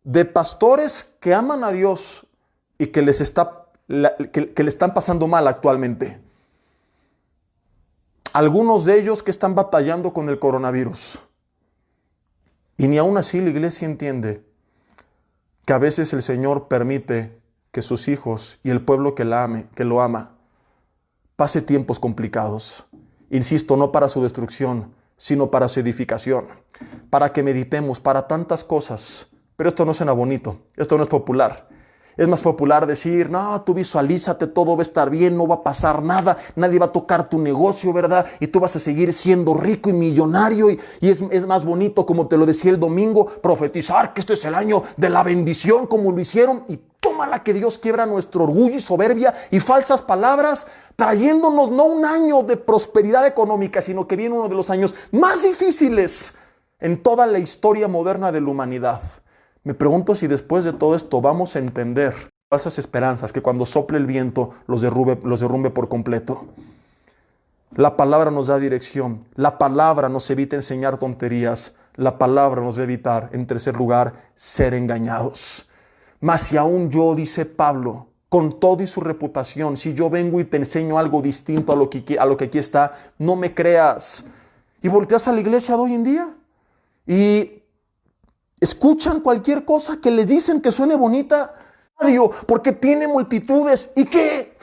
de pastores que aman a Dios y que le están pasando mal actualmente. Algunos de ellos que están batallando con el coronavirus. Y ni aún así la iglesia entiende que a veces el Señor permite que sus hijos y el pueblo que lo ama, pase tiempos complicados. Insisto, no para su destrucción, sino para su edificación, para que meditemos, para tantas cosas. Pero esto no suena bonito, esto no es popular. Es más popular decir, no, tú visualízate, todo va a estar bien, no va a pasar nada, nadie va a tocar tu negocio, ¿verdad? Y tú vas a seguir siendo rico y millonario. Y es más bonito, como te lo decía el domingo, profetizar que este es el año de la bendición, como lo hicieron. Y tómala que Dios quiebra nuestro orgullo y soberbia y falsas palabras, trayéndonos no un año de prosperidad económica, sino que viene uno de los años más difíciles en toda la historia moderna de la humanidad. Me pregunto si después de todo esto vamos a entender falsas esperanzas que cuando sople el viento los derrumbe por completo. La palabra nos da dirección, la palabra nos evita enseñar tonterías, la palabra nos va a evitar, en tercer lugar, ser engañados. Mas si aún yo, dice Pablo, con todo y su reputación, si yo vengo y te enseño algo distinto a lo que aquí está, no me creas. Y volteas a la iglesia de hoy en día y escuchan cualquier cosa que les dicen que suene bonita, porque tiene multitudes. ¿Y qué?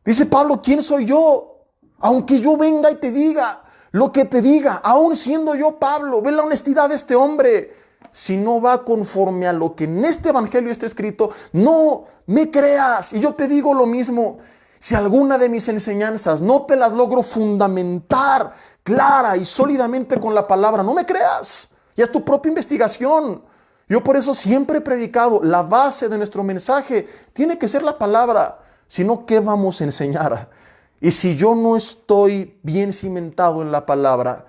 Dice Pablo, ¿quién soy yo? Aunque yo venga y te diga lo que te diga, aún siendo yo Pablo, ve la honestidad de este hombre. Si no va conforme a lo que en este evangelio está escrito, no me creas. Y yo te digo lo mismo. Si alguna de mis enseñanzas no te las logro fundamentar clara y sólidamente con la palabra, no me creas. Y haz tu propia investigación. Yo por eso siempre he predicado, la base de nuestro mensaje tiene que ser la palabra. Si no, ¿qué vamos a enseñar? Y si yo no estoy bien cimentado en la palabra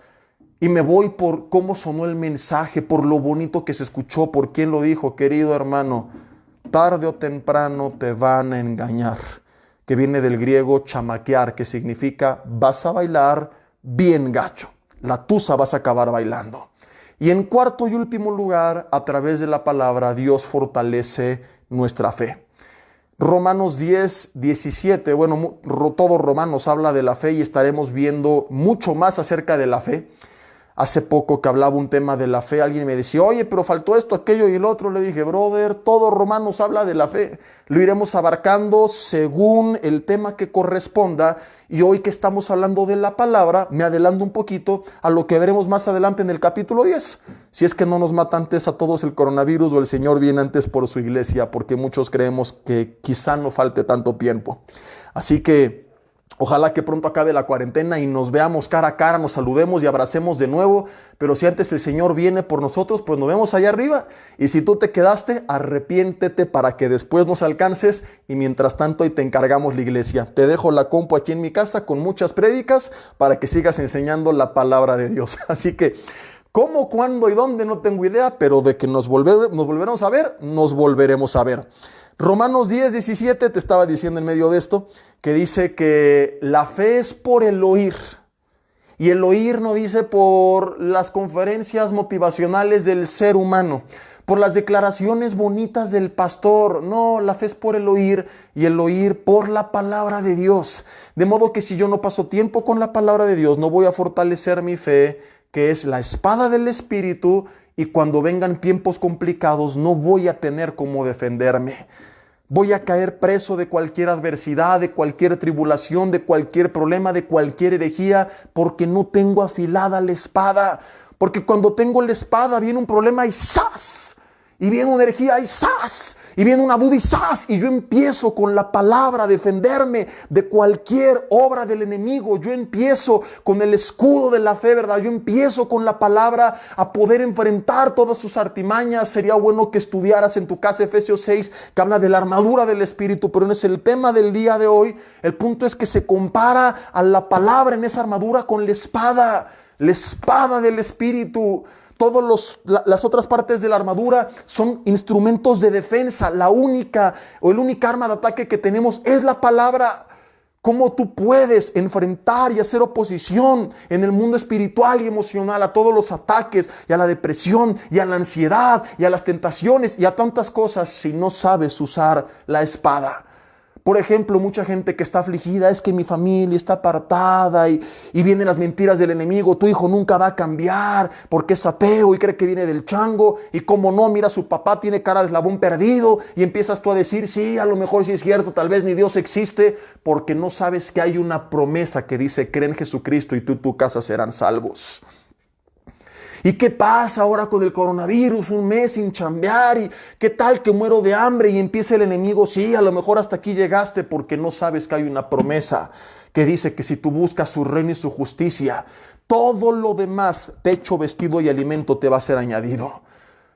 y me voy por cómo sonó el mensaje, por lo bonito que se escuchó, por quién lo dijo, querido hermano, tarde o temprano te van a engañar. Que viene del griego chamaquear, que significa vas a bailar bien gacho. La tusa vas a acabar bailando. Y en cuarto y último lugar, a través de la palabra, Dios fortalece nuestra fe. Romanos 10, 17, bueno, todo Romanos habla de la fe y estaremos viendo mucho más acerca de la fe. Hace poco que hablaba un tema de la fe, alguien me decía, oye, pero faltó esto, aquello y el otro. Le dije, brother, todo Romanos habla de la fe. Lo iremos abarcando según el tema que corresponda. Y hoy que estamos hablando de la palabra, me adelanto un poquito a lo que veremos más adelante en el capítulo 10. Si es que no nos mata antes a todos el coronavirus o el Señor viene antes por su iglesia, porque muchos creemos que quizá no falte tanto tiempo. Así que Ojalá que pronto acabe la cuarentena y nos veamos cara a cara, nos saludemos y abracemos de nuevo. Pero si antes el Señor viene por nosotros, pues nos vemos allá arriba. Y si tú te quedaste, arrepiéntete para que después nos alcances. Y mientras tanto, ahí te encargamos la iglesia. Te dejo la compu aquí en mi casa con muchas prédicas para que sigas enseñando la palabra de Dios. Así que, ¿cómo, cuándo y dónde? No tengo idea, pero de que nos volveremos a ver, nos volveremos a ver. Romanos 10:17 te estaba diciendo en medio de esto, que dice que la fe es por el oír. Y el oír no dice por las conferencias motivacionales del ser humano, por las declaraciones bonitas del pastor. No, la fe es por el oír y el oír por la palabra de Dios. De modo que si yo no paso tiempo con la palabra de Dios, no voy a fortalecer mi fe, que es la espada del Espíritu, y cuando vengan tiempos complicados no voy a tener cómo defenderme. Voy a caer preso de cualquier adversidad, de cualquier tribulación, de cualquier problema, de cualquier herejía, porque no tengo afilada la espada. Porque cuando tengo la espada viene un problema y ¡zas! Y viene una herejía y ¡zas! Y viene una duda y ¡zas! Y yo empiezo con la palabra a defenderme de cualquier obra del enemigo. Yo empiezo con el escudo de la fe, ¿verdad? Yo empiezo con la palabra a poder enfrentar todas sus artimañas. Sería bueno que estudiaras en tu casa Efesios 6, que habla de la armadura del Espíritu, pero no es el tema del día de hoy. El punto es que se compara a la palabra en esa armadura con la espada del Espíritu. Todas las otras partes de la armadura son instrumentos de defensa. La única arma de ataque que tenemos es la palabra. ¿Cómo tú puedes enfrentar y hacer oposición en el mundo espiritual y emocional a todos los ataques y a la depresión y a la ansiedad y a las tentaciones y a tantas cosas si no sabes usar la espada? Por ejemplo, mucha gente que está afligida, es que mi familia está apartada y vienen las mentiras del enemigo. Tu hijo nunca va a cambiar porque es ateo y cree que viene del chango. Y como no, mira, su papá tiene cara de eslabón perdido. Y empiezas tú a decir, sí, a lo mejor sí es cierto, tal vez ni Dios existe, porque no sabes que hay una promesa que dice, cree en Jesucristo y tú y tu casa serán salvos. ¿Y qué pasa ahora con el coronavirus? Un mes sin chambear. ¿Y qué tal que muero de hambre? Y empieza el enemigo. Sí, a lo mejor hasta aquí llegaste porque no sabes que hay una promesa que dice que si tú buscas su reino y su justicia, todo lo demás, techo, vestido y alimento te va a ser añadido.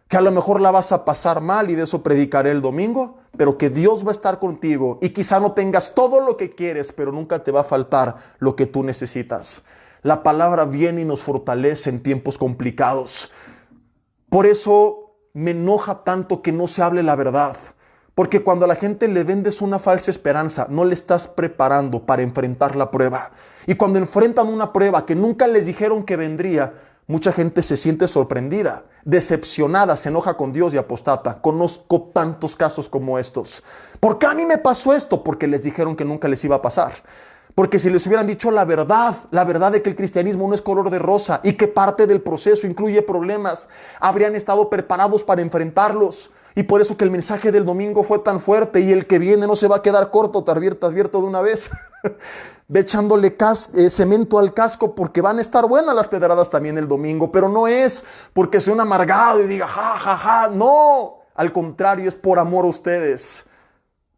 Que a lo mejor la vas a pasar mal y de eso predicaré el domingo, pero que Dios va a estar contigo y quizá no tengas todo lo que quieres, pero nunca te va a faltar lo que tú necesitas. La palabra viene y nos fortalece en tiempos complicados. Por eso me enoja tanto que no se hable la verdad. Porque cuando a la gente le vendes una falsa esperanza, no le estás preparando para enfrentar la prueba. Y cuando enfrentan una prueba que nunca les dijeron que vendría, mucha gente se siente sorprendida, decepcionada, se enoja con Dios y apostata. Conozco tantos casos como estos. ¿Por qué a mí me pasó esto? Porque les dijeron que nunca les iba a pasar. Porque si les hubieran dicho la verdad de que el cristianismo no es color de rosa y que parte del proceso incluye problemas, habrían estado preparados para enfrentarlos. Y por eso que el mensaje del domingo fue tan fuerte y el que viene no se va a quedar corto, te advierto de una vez. Ve echándole cemento al casco porque van a estar buenas las pedradas también el domingo, pero no es porque sea un amargado y diga ja, ja, ja, no. Al contrario, es por amor a ustedes,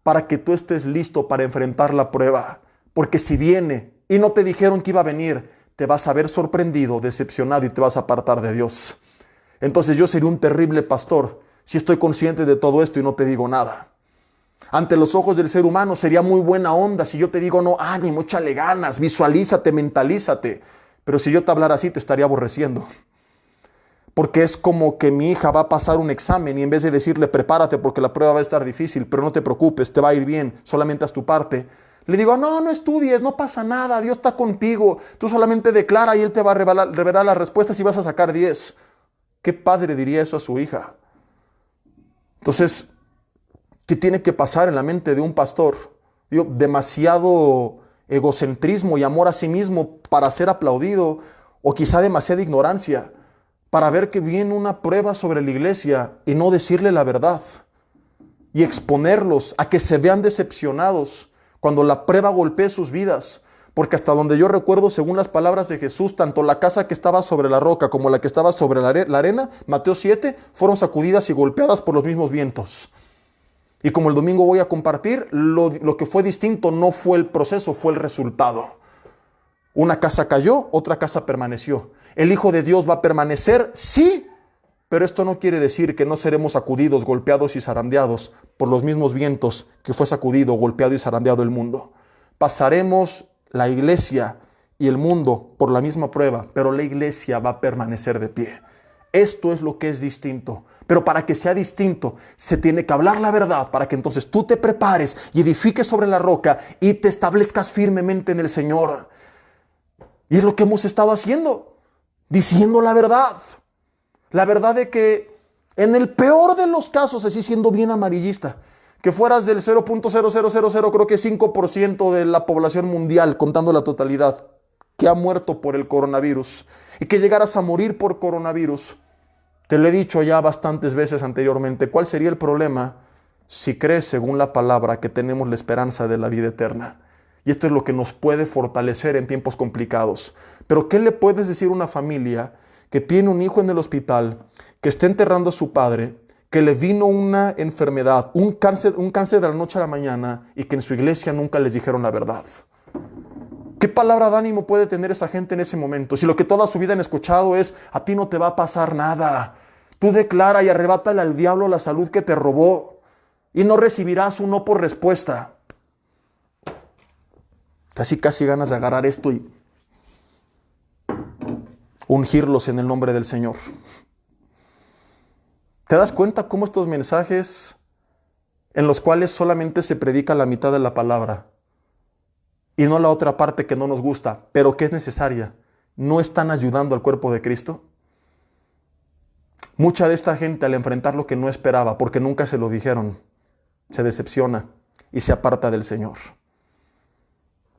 para que tú estés listo para enfrentar la prueba. Porque si viene y no te dijeron que iba a venir, te vas a ver sorprendido, decepcionado y te vas a apartar de Dios. Entonces yo sería un terrible pastor si estoy consciente de todo esto y no te digo nada. Ante los ojos del ser humano sería muy buena onda si yo te digo, no, ánimo, échale ganas, visualízate, mentalízate. Pero si yo te hablara así te estaría aborreciendo. Porque es como que mi hija va a pasar un examen y en vez de decirle prepárate porque la prueba va a estar difícil, pero no te preocupes, te va a ir bien, solamente haz tu parte. Le digo, no estudies, no pasa nada, Dios está contigo. Tú solamente declara y Él te va a revelar las respuestas y vas a sacar 10. ¿Qué padre diría eso a su hija? Entonces, ¿qué tiene que pasar en la mente de un pastor? Digo, demasiado egocentrismo y amor a sí mismo para ser aplaudido, o quizá demasiada ignorancia para ver que viene una prueba sobre la iglesia y no decirle la verdad y exponerlos a que se vean decepcionados cuando la prueba golpee sus vidas. Porque hasta donde yo recuerdo, según las palabras de Jesús, tanto la casa que estaba sobre la roca como la que estaba sobre la arena, Mateo 7, fueron sacudidas y golpeadas por los mismos vientos. Y como el domingo voy a compartir, lo que fue distinto no fue el proceso, fue el resultado. Una casa cayó, otra casa permaneció. ¿El Hijo de Dios va a permanecer? Sí, pero esto no quiere decir que no seremos sacudidos, golpeados y zarandeados por los mismos vientos que fue sacudido, golpeado y zarandeado el mundo. Pasaremos la iglesia y el mundo por la misma prueba, pero la iglesia va a permanecer de pie. Esto es lo que es distinto. Pero para que sea distinto, se tiene que hablar la verdad para que entonces tú te prepares y edifiques sobre la roca y te establezcas firmemente en el Señor. Y es lo que hemos estado haciendo, diciendo la verdad. La verdad de que en el peor de los casos, así siendo bien amarillista, que fueras del 0.0000, creo que 5% de la población mundial, contando la totalidad, que ha muerto por el coronavirus, y que llegaras a morir por coronavirus. Te lo he dicho ya bastantes veces anteriormente, ¿cuál sería el problema si crees según la palabra que tenemos la esperanza de la vida eterna? Y esto es lo que nos puede fortalecer en tiempos complicados. Pero ¿qué le puedes decir a una familia que tiene un hijo en el hospital, que está enterrando a su padre, que le vino una enfermedad, un cáncer de la noche a la mañana, y que en su iglesia nunca les dijeron la verdad? ¿Qué palabra de ánimo puede tener esa gente en ese momento? Si lo que toda su vida han escuchado es, a ti no te va a pasar nada. Tú declara y arrebátale al diablo la salud que te robó y no recibirás un no por respuesta. Casi ganas de agarrar esto y ungirlos en el nombre del Señor. ¿Te das cuenta cómo estos mensajes en los cuales solamente se predica la mitad de la palabra y no la otra parte que no nos gusta, pero que es necesaria, no están ayudando al cuerpo de Cristo? Mucha de esta gente, al enfrentar lo que no esperaba, porque nunca se lo dijeron, se decepciona y se aparta del Señor.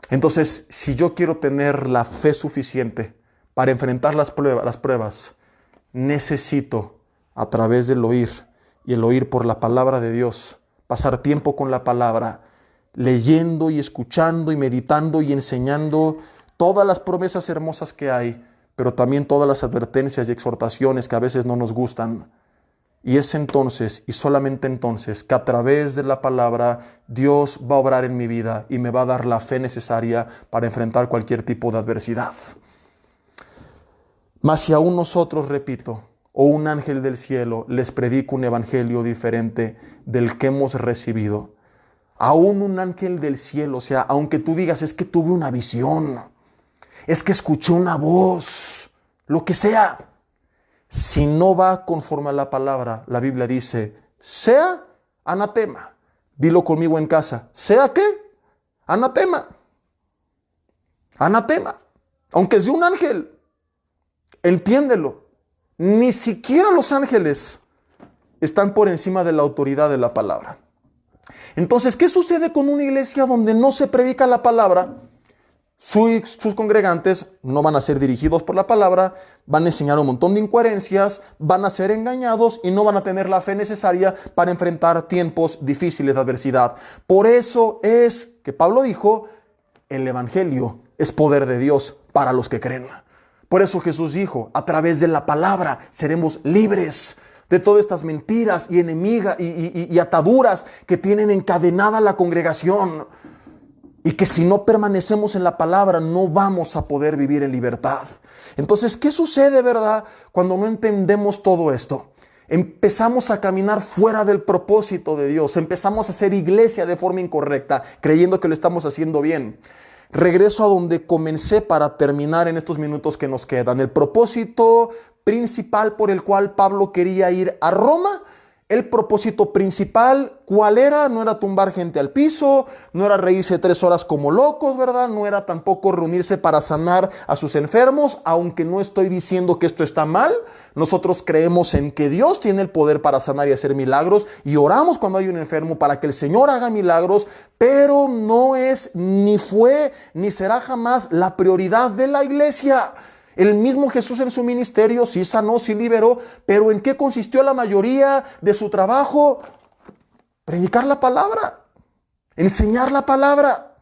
Entonces, si yo quiero tener la fe suficiente para enfrentar las pruebas, necesito, a través del oír, y el oír por la palabra de Dios, pasar tiempo con la palabra, leyendo y escuchando y meditando y enseñando todas las promesas hermosas que hay, pero también todas las advertencias y exhortaciones que a veces no nos gustan. Y es entonces, y solamente entonces, que a través de la palabra Dios va a obrar en mi vida y me va a dar la fe necesaria para enfrentar cualquier tipo de adversidad. Mas si aún nosotros, repito, o un ángel del cielo les predica un evangelio diferente del que hemos recibido, aún un ángel del cielo, o sea, aunque tú digas, es que tuve una visión, es que escuché una voz, lo que sea, si no va conforme a la palabra, la Biblia dice, sea anatema. Dilo conmigo en casa, ¿sea qué? Anatema. Anatema. Aunque sea un ángel, entiéndelo. Ni siquiera los ángeles están por encima de la autoridad de la palabra. Entonces, ¿qué sucede con una iglesia donde no se predica la palabra? Sus congregantes no van a ser dirigidos por la palabra, van a enseñar un montón de incoherencias, van a ser engañados y no van a tener la fe necesaria para enfrentar tiempos difíciles de adversidad. Por eso es que Pablo dijo, el evangelio es poder de Dios para los que creen. Por eso Jesús dijo, a través de la palabra seremos libres de todas estas mentiras y y ataduras que tienen encadenada la congregación. Y que si no permanecemos en la palabra no vamos a poder vivir en libertad. Entonces, ¿qué sucede, verdad, cuando no entendemos todo esto? Empezamos a caminar fuera del propósito de Dios. Empezamos a hacer iglesia de forma incorrecta, creyendo que lo estamos haciendo bien. Regreso a donde comencé para terminar en estos minutos que nos quedan. El propósito principal por el cual Pablo quería ir a Roma. El propósito principal, ¿cuál era? No era tumbar gente al piso, no era reírse 3 horas como locos, ¿verdad? No era tampoco reunirse para sanar a sus enfermos, aunque no estoy diciendo que esto está mal. Nosotros creemos en que Dios tiene el poder para sanar y hacer milagros y oramos cuando hay un enfermo para que el Señor haga milagros, pero no es, ni fue, ni será jamás la prioridad de la iglesia. El mismo Jesús en su ministerio sí sanó, sí liberó, pero ¿en qué consistió la mayoría de su trabajo? Predicar la palabra, enseñar la palabra.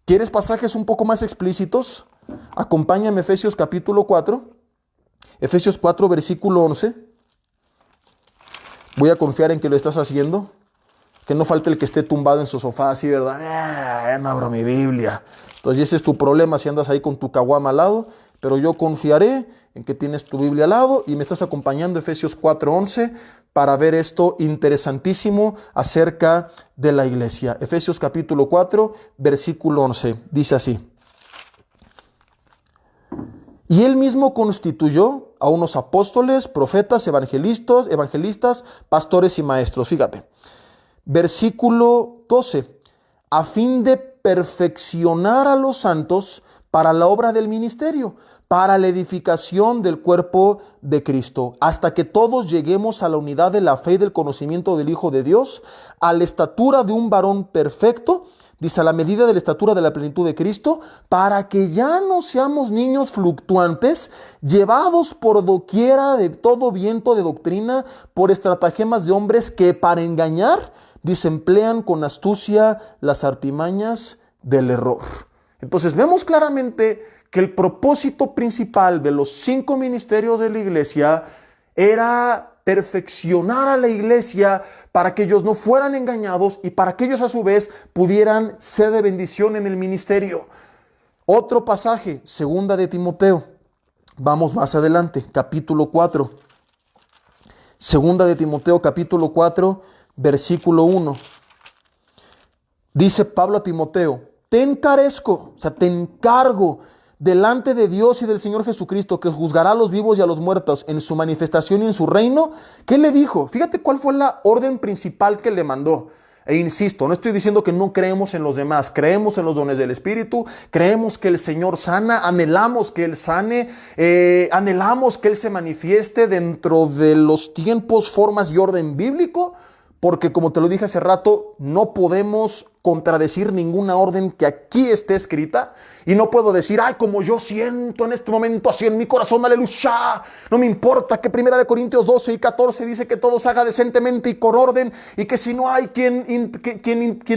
¿Quieres pasajes un poco más explícitos? Acompáñame a Efesios capítulo 4. Efesios 4, versículo 11. Voy a confiar en que lo estás haciendo. Que no falte el que esté tumbado en su sofá así, ¿verdad? Ya no abro mi Biblia. Entonces ese es tu problema si andas ahí con tu caguama al lado, pero yo confiaré en que tienes tu Biblia al lado y me estás acompañando Efesios 4:11 para ver esto interesantísimo acerca de la iglesia. Efesios capítulo 4, versículo 11, dice así. Y él mismo constituyó a unos apóstoles, profetas, evangelistas, pastores y maestros. Fíjate, versículo 12, a fin de perfeccionar a los santos para la obra del ministerio, para la edificación del cuerpo de Cristo, hasta que todos lleguemos a la unidad de la fe y del conocimiento del Hijo de Dios, a la estatura de un varón perfecto, dice, a la medida de la estatura de la plenitud de Cristo, para que ya no seamos niños fluctuantes, llevados por doquiera de todo viento de doctrina, por estratagemas de hombres que para engañar, dice, emplean con astucia las artimañas del error. Entonces vemos claramente que el propósito principal de los 5 ministerios de la iglesia era perfeccionar a la iglesia para que ellos no fueran engañados y para que ellos a su vez pudieran ser de bendición en el ministerio. Otro pasaje, segunda de Timoteo. Vamos más adelante, capítulo 4. Segunda de Timoteo, capítulo 4, versículo 1. Dice Pablo a Timoteo, te encarezco, o sea, te encargo delante de Dios y del Señor Jesucristo, que juzgará a los vivos y a los muertos en su manifestación y en su reino. ¿Qué le dijo? Fíjate cuál fue la orden principal que le mandó. E insisto, no estoy diciendo que no creemos en los demás, creemos en los dones del Espíritu, creemos que el Señor sana, anhelamos que Él sane, anhelamos que Él se manifieste dentro de los tiempos, formas y orden bíblico, porque como te lo dije hace rato, no podemos contradecir ninguna orden que aquí esté escrita, y no puedo decir, ay, como yo siento en este momento así en mi corazón, aleluya, no me importa que 1 Corintios 12 y 14 dice que todo se haga decentemente y con orden, y que si no hay quien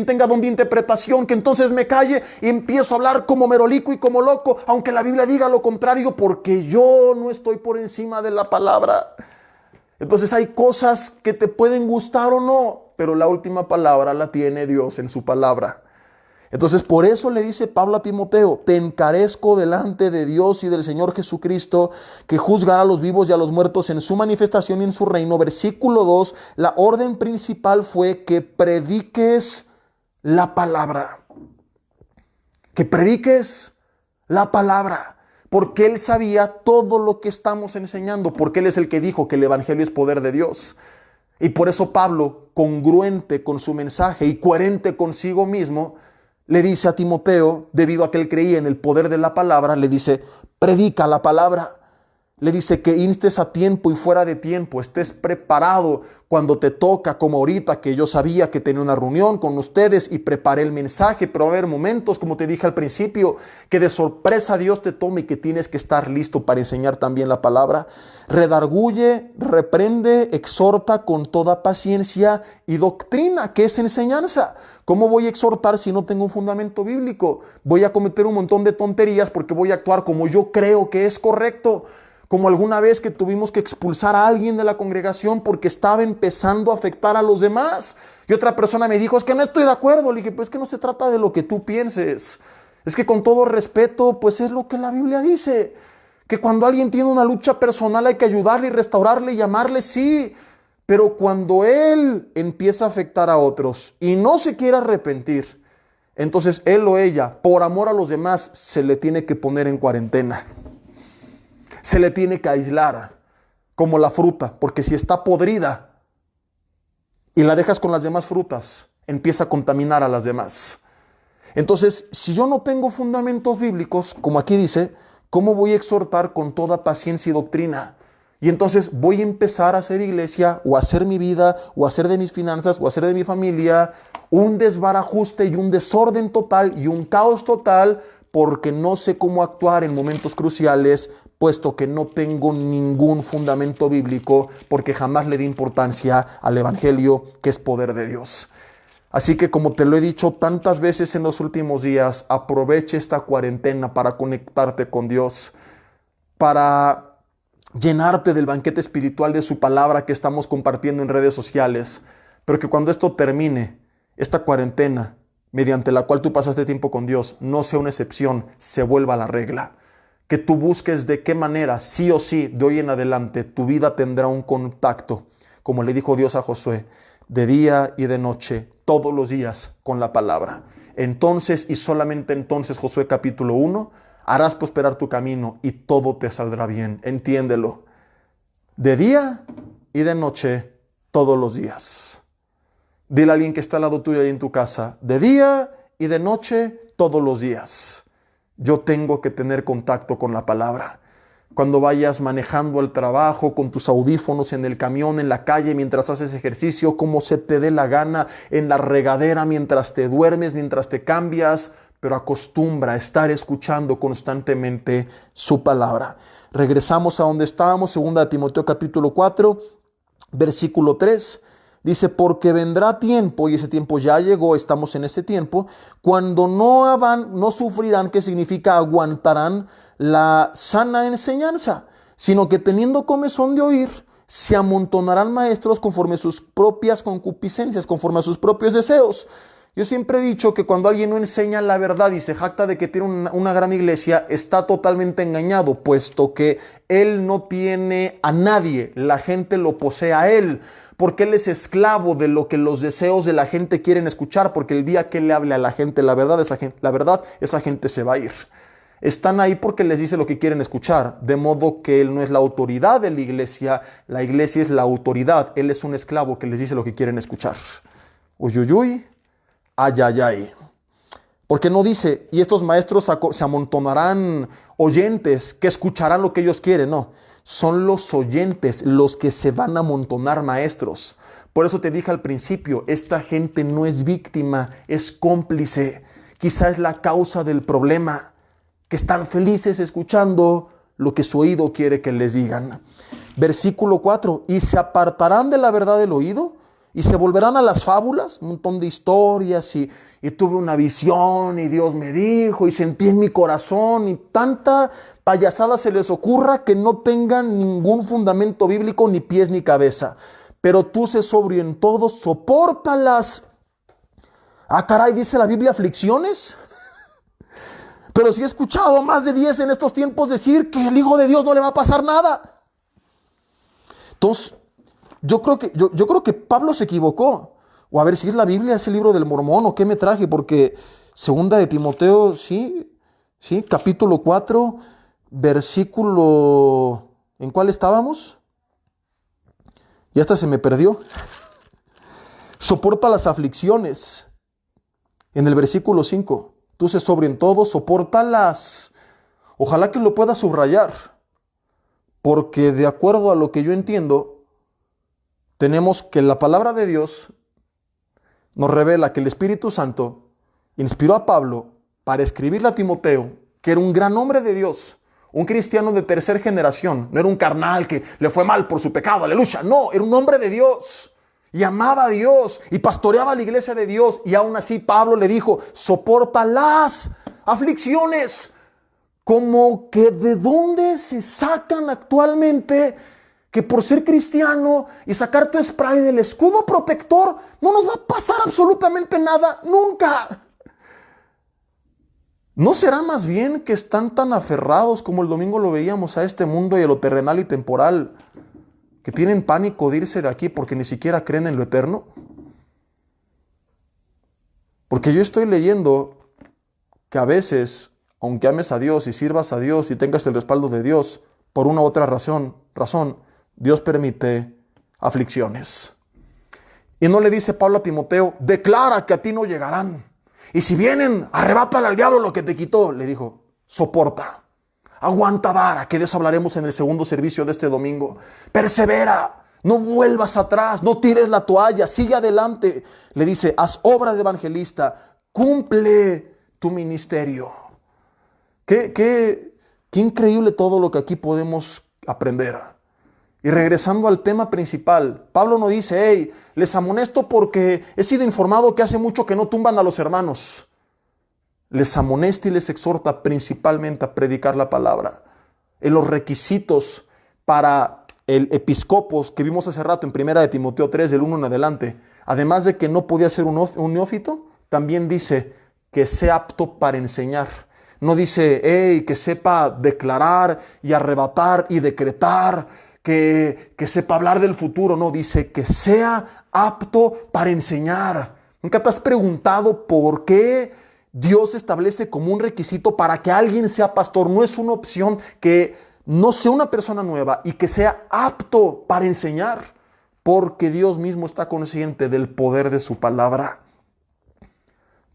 tenga don de interpretación, que entonces me calle y empiezo a hablar como merolico y como loco, aunque la Biblia diga lo contrario, porque yo no estoy por encima de la palabra. Entonces hay cosas que te pueden gustar o no, pero la última palabra la tiene Dios en su palabra. Entonces por eso le dice Pablo a Timoteo, te encarezco delante de Dios y del Señor Jesucristo, que juzgará a los vivos y a los muertos en su manifestación y en su reino. Versículo 2, la orden principal fue que prediques la palabra. Que prediques la palabra. Porque Él sabía todo lo que estamos enseñando, porque Él es el que dijo que el evangelio es poder de Dios. Y por eso Pablo, congruente con su mensaje y coherente consigo mismo, le dice a Timoteo, debido a que él creía en el poder de la palabra, le dice, predica la palabra. Le dice que instes a tiempo y fuera de tiempo, estés preparado cuando te toca, como ahorita que yo sabía que tenía una reunión con ustedes y preparé el mensaje, pero va a haber momentos, como te dije al principio, que de sorpresa Dios te tome y que tienes que estar listo para enseñar también la palabra. Redarguye, reprende, exhorta con toda paciencia y doctrina, que es enseñanza. ¿Cómo voy a exhortar si no tengo un fundamento bíblico? Voy a cometer un montón de tonterías porque voy a actuar como yo creo que es correcto. Como alguna vez que tuvimos que expulsar a alguien de la congregación porque estaba empezando a afectar a los demás. Y otra persona me dijo, es que no estoy de acuerdo. Le dije, pues es que no se trata de lo que tú pienses. Es que con todo respeto, pues es lo que la Biblia dice. Que cuando alguien tiene una lucha personal hay que ayudarle y restaurarle y llamarle, sí. Pero cuando él empieza a afectar a otros y no se quiere arrepentir, entonces él o ella, por amor a los demás, se le tiene que poner en cuarentena. Se le tiene que aislar, como la fruta, porque si está podrida y la dejas con las demás frutas, empieza a contaminar a las demás. Entonces, si yo no tengo fundamentos bíblicos, como aquí dice, ¿cómo voy a exhortar con toda paciencia y doctrina? Y entonces voy a empezar a hacer iglesia, o a hacer mi vida, o a hacer de mis finanzas, o a hacer de mi familia, un desbarajuste y un desorden total y un caos total, porque no sé cómo actuar en momentos cruciales, puesto que no tengo ningún fundamento bíblico, porque jamás le di importancia al evangelio, que es poder de Dios. Así que, como te lo he dicho tantas veces en los últimos días, aproveche esta cuarentena para conectarte con Dios, para llenarte del banquete espiritual de su palabra que estamos compartiendo en redes sociales, pero que cuando esto termine, esta cuarentena, mediante la cual tú pasaste tiempo con Dios, no sea una excepción, se vuelva la regla. Que tú busques de qué manera, sí o sí, de hoy en adelante, tu vida tendrá un contacto, como le dijo Dios a Josué, de día y de noche, todos los días, con la palabra. Entonces, y solamente entonces, Josué capítulo 1, harás prosperar tu camino y todo te saldrá bien. Entiéndelo. De día y de noche, todos los días. Dile a alguien que está al lado tuyo ahí en tu casa, de día y de noche, todos los días. Yo tengo que tener contacto con la palabra. Cuando vayas manejando al trabajo, con tus audífonos en el camión, en la calle, mientras haces ejercicio, como se te dé la gana, en la regadera, mientras te duermes, mientras te cambias, pero acostumbra a estar escuchando constantemente su palabra. Regresamos a donde estábamos, 2 Timoteo capítulo 4, versículo 3. Dice, porque vendrá tiempo, y ese tiempo ya llegó, estamos en ese tiempo, cuando no sufrirán, que significa aguantarán la sana enseñanza, sino que teniendo comezón de oír, se amontonarán maestros conforme a sus propias concupiscencias, conforme a sus propios deseos. Yo siempre he dicho que cuando alguien no enseña la verdad y se jacta de que tiene una gran iglesia, está totalmente engañado, puesto que él no tiene a nadie, la gente lo posee a él, porque él es esclavo de lo que los deseos de la gente quieren escuchar, porque el día que le hable a la gente la verdad, esa gente se va a ir. Están ahí porque les dice lo que quieren escuchar, de modo que él no es la autoridad de la iglesia es la autoridad, él es un esclavo que les dice lo que quieren escuchar. Uy, uy, uy. Ay, ay, ay. Porque no dice, y estos maestros se amontonarán oyentes que escucharán lo que ellos quieren. No, son los oyentes los que se van a amontonar maestros. Por eso te dije al principio, esta gente no es víctima, es cómplice. Quizá es la causa del problema, que están felices escuchando lo que su oído quiere que les digan. Versículo 4, y se apartarán de la verdad del oído, y se volverán a las fábulas, un montón de historias, y tuve una visión, y Dios me dijo, y sentí en mi corazón, y tanta payasada se les ocurra que no tengan ningún fundamento bíblico, ni pies ni cabeza. Pero tú sé sobrio en todo, sopórtalas. Ah, caray, dice la Biblia, aflicciones. Pero sí he escuchado a más de 10 en estos tiempos decir que el Hijo de Dios no le va a pasar nada. Entonces, yo creo que Pablo se equivocó. O a ver si es la Biblia, es el libro del Mormón o qué me traje, porque 2 Timoteo, sí, capítulo 4, versículo, ¿en cuál estábamos? Y hasta se me perdió. Soporta las aflicciones. En el versículo 5, tú sé sobrio en todo, sopórtalas. Ojalá que lo puedas subrayar, porque de acuerdo a lo que yo entiendo, tenemos que la palabra de Dios nos revela que el Espíritu Santo inspiró a Pablo para escribirle a Timoteo, que era un gran hombre de Dios, un cristiano de tercera generación, no era un carnal que le fue mal por su pecado, aleluya, no, era un hombre de Dios y amaba a Dios y pastoreaba la iglesia de Dios, y aún así Pablo le dijo, soporta las aflicciones. Como que de dónde se sacan actualmente que por ser cristiano y sacar tu spray del escudo protector no nos va a pasar absolutamente nada, nunca. ¿No será más bien que están tan aferrados como el domingo lo veíamos a este mundo y a lo terrenal y temporal, que tienen pánico de irse de aquí porque ni siquiera creen en lo eterno? Porque yo estoy leyendo que a veces, aunque ames a Dios y sirvas a Dios y tengas el respaldo de Dios, por una u otra razón, Dios permite aflicciones. Y no le dice Pablo a Timoteo, declara que a ti no llegarán. Y si vienen, arrebátale al diablo lo que te quitó. Le dijo, soporta, aguanta vara, que de eso hablaremos en el segundo servicio de este domingo. Persevera, no vuelvas atrás, no tires la toalla, sigue adelante. Le dice, haz obra de evangelista, cumple tu ministerio. Qué increíble todo lo que aquí podemos aprender. Y regresando al tema principal, Pablo no dice, hey, les amonesto porque he sido informado que hace mucho que no tumban a los hermanos. Les amonesta y les exhorta principalmente a predicar la palabra. En los requisitos para el episcopos que vimos hace rato en 1 Timoteo 3, del 1 en adelante, además de que no podía ser un neófito, también dice que sea apto para enseñar. No dice, que sepa declarar y arrebatar y decretar, que sepa hablar del futuro. No, dice que sea apto para enseñar. ¿Nunca te has preguntado por qué Dios establece como un requisito para que alguien sea pastor? No es una opción que no sea una persona nueva y que sea apto para enseñar, porque Dios mismo está consciente del poder de su palabra.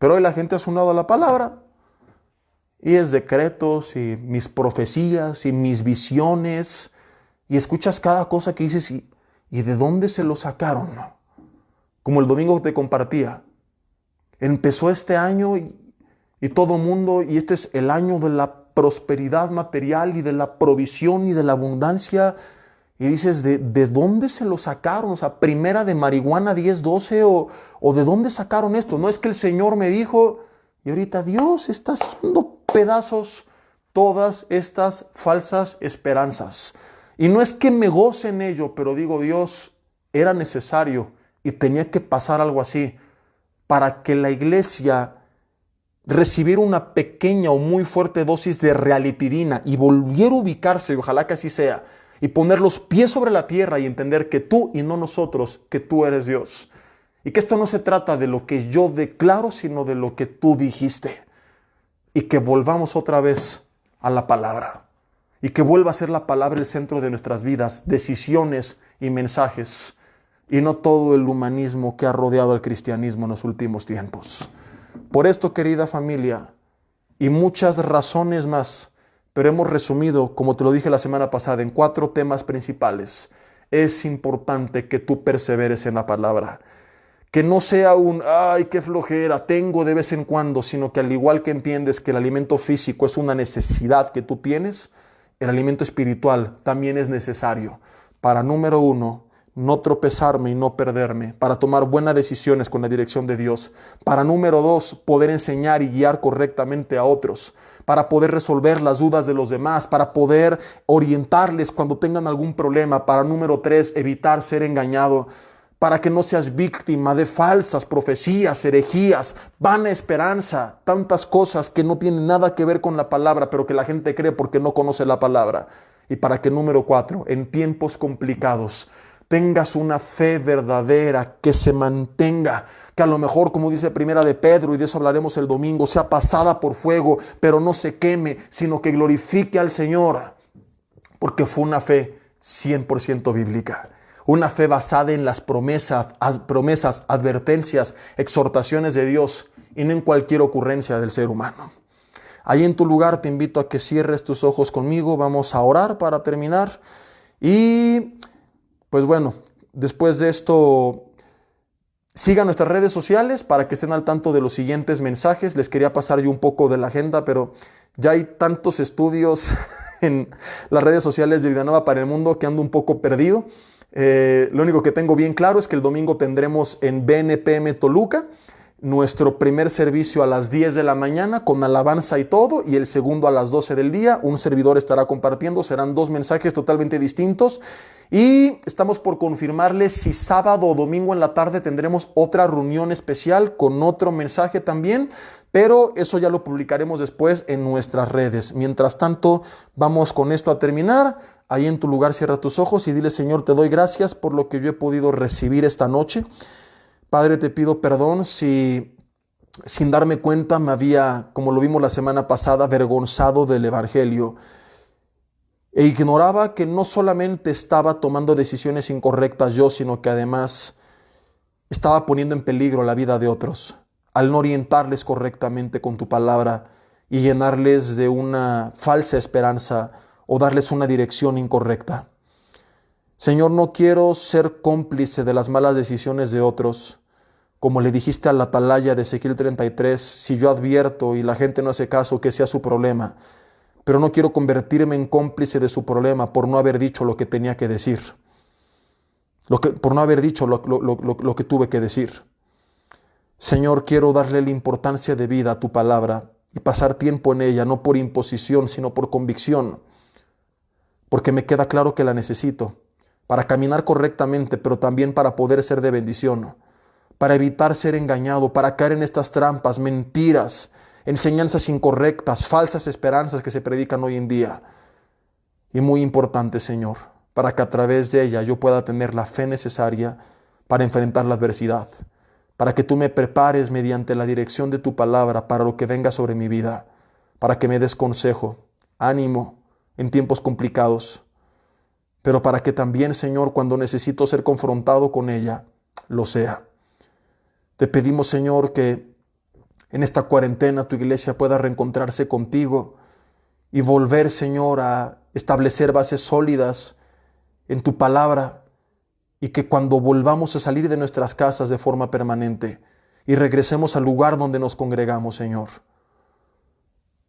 Pero hoy la gente ha sonado a la palabra y es decretos y mis profecías y mis visiones, y escuchas cada cosa que dices y ¿de dónde se lo sacaron? Como el domingo te compartía, empezó este año y todo mundo, y este es el año de la prosperidad material y de la provisión y de la abundancia, y dices, ¿de dónde se lo sacaron? O sea, primera de marihuana 10:12 o ¿de dónde sacaron esto? No es que el Señor me dijo, y ahorita Dios está haciendo pedazos todas estas falsas esperanzas. Y no es que me goce en ello, pero digo, Dios, era necesario y tenía que pasar algo así para que la iglesia recibiera una pequeña o muy fuerte dosis de realitidina y volviera a ubicarse, y ojalá que así sea, y poner los pies sobre la tierra y entender que tú y no nosotros, que tú eres Dios. Y que esto no se trata de lo que yo declaro, sino de lo que tú dijiste. Y que volvamos otra vez a la palabra. Y que vuelva a ser la palabra el centro de nuestras vidas, decisiones y mensajes. Y no todo el humanismo que ha rodeado al cristianismo en los últimos tiempos. Por esto, querida familia, y muchas razones más, pero hemos resumido, como te lo dije la semana pasada, en 4 temas principales. Es importante que tú perseveres en la palabra. Que no sea ay, qué flojera, tengo de vez en cuando, sino que al igual que entiendes que el alimento físico es una necesidad que tú tienes, el alimento espiritual también es necesario. Para, número 1, no tropezarme y no perderme, para tomar buenas decisiones con la dirección de Dios. Para, número 2, poder enseñar y guiar correctamente a otros. Para poder resolver las dudas de los demás, para poder orientarles cuando tengan algún problema. Para, número 3, evitar ser engañado, para que no seas víctima de falsas profecías, herejías, vana esperanza, tantas cosas que no tienen nada que ver con la palabra, pero que la gente cree porque no conoce la palabra. Y para que, número 4, en tiempos complicados, tengas una fe verdadera que se mantenga, que a lo mejor, como dice Primera de Pedro, y de eso hablaremos el domingo, sea pasada por fuego, pero no se queme, sino que glorifique al Señor, porque fue una fe 100% bíblica, una fe basada en las promesas, advertencias, exhortaciones de Dios, y no en cualquier ocurrencia del ser humano. Ahí en tu lugar te invito a que cierres tus ojos conmigo, vamos a orar para terminar, y pues bueno, después de esto, sigan nuestras redes sociales para que estén al tanto de los siguientes mensajes. Les quería pasar yo un poco de la agenda, pero ya hay tantos estudios en las redes sociales de Vida Nueva para el Mundo que ando un poco perdido. Lo único que tengo bien claro es que el domingo tendremos en BNPM Toluca nuestro primer servicio a las 10 de la mañana con alabanza y todo, y el segundo a las 12 del día. Un servidor estará compartiendo, serán 2 mensajes totalmente distintos. Y estamos por confirmarles si sábado o domingo en la tarde tendremos otra reunión especial con otro mensaje también, pero eso ya lo publicaremos después en nuestras redes. Mientras tanto, vamos con esto a terminar. Ahí en tu lugar cierra tus ojos y dile: Señor, te doy gracias por lo que yo he podido recibir esta noche. Padre, te pido perdón si sin darme cuenta me había, como lo vimos la semana pasada, avergonzado del Evangelio. E ignoraba que no solamente estaba tomando decisiones incorrectas yo, sino que además estaba poniendo en peligro la vida de otros al no orientarles correctamente con tu palabra y llenarles de una falsa esperanza o darles una dirección incorrecta. Señor, no quiero ser cómplice de las malas decisiones de otros. Como le dijiste a la atalaya de Ezequiel 33, si yo advierto y la gente no hace caso, que sea su problema. Pero no quiero convertirme en cómplice de su problema por no haber dicho lo que tenía que decir. Por no haber dicho lo que tuve que decir. Señor, quiero darle la importancia de vida a tu palabra y pasar tiempo en ella, no por imposición, sino por convicción. Porque me queda claro que la necesito para caminar correctamente, pero también para poder ser de bendición. para evitar ser engañado, para caer en estas trampas, mentiras, enseñanzas incorrectas, falsas esperanzas que se predican hoy en día. Y muy importante, Señor, para que a través de ella yo pueda tener la fe necesaria para enfrentar la adversidad, para que tú me prepares mediante la dirección de tu palabra para lo que venga sobre mi vida, para que me des consejo, ánimo en tiempos complicados, pero para que también, Señor, cuando necesito ser confrontado con ella, lo sea. Te pedimos, Señor, que en esta cuarentena tu iglesia pueda reencontrarse contigo y volver, Señor, a establecer bases sólidas en tu palabra, y que cuando volvamos a salir de nuestras casas de forma permanente y regresemos al lugar donde nos congregamos, Señor,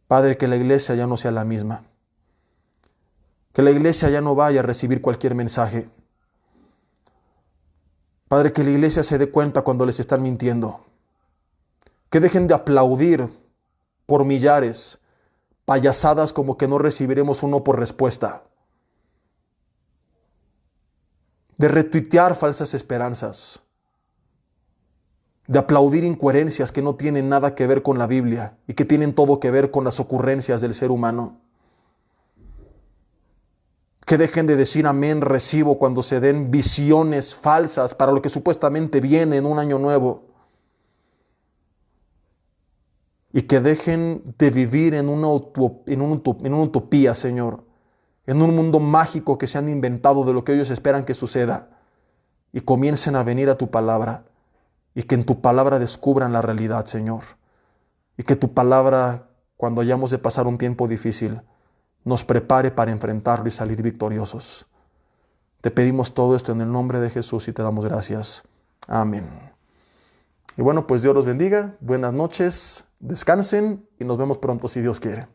Padre, que la iglesia ya no sea la misma, que la iglesia ya no vaya a recibir cualquier mensaje. Padre, que la iglesia se dé cuenta cuando les están mintiendo, que dejen de aplaudir por millares payasadas como que no recibiremos uno por respuesta, de retuitear falsas esperanzas, de aplaudir incoherencias que no tienen nada que ver con la Biblia y que tienen todo que ver con las ocurrencias del ser humano. Que dejen de decir amén, recibo cuando se den visiones falsas para lo que supuestamente viene en un año nuevo. Y que dejen de vivir en una utopía, Señor, en un mundo mágico que se han inventado de lo que ellos esperan que suceda, y comiencen a venir a tu palabra, y que en tu palabra descubran la realidad, Señor, y que tu palabra, cuando hayamos de pasar un tiempo difícil, nos prepare para enfrentarlo y salir victoriosos. Te pedimos todo esto en el nombre de Jesús y te damos gracias. Amén. Y bueno, pues Dios los bendiga, buenas noches, descansen y nos vemos pronto si Dios quiere.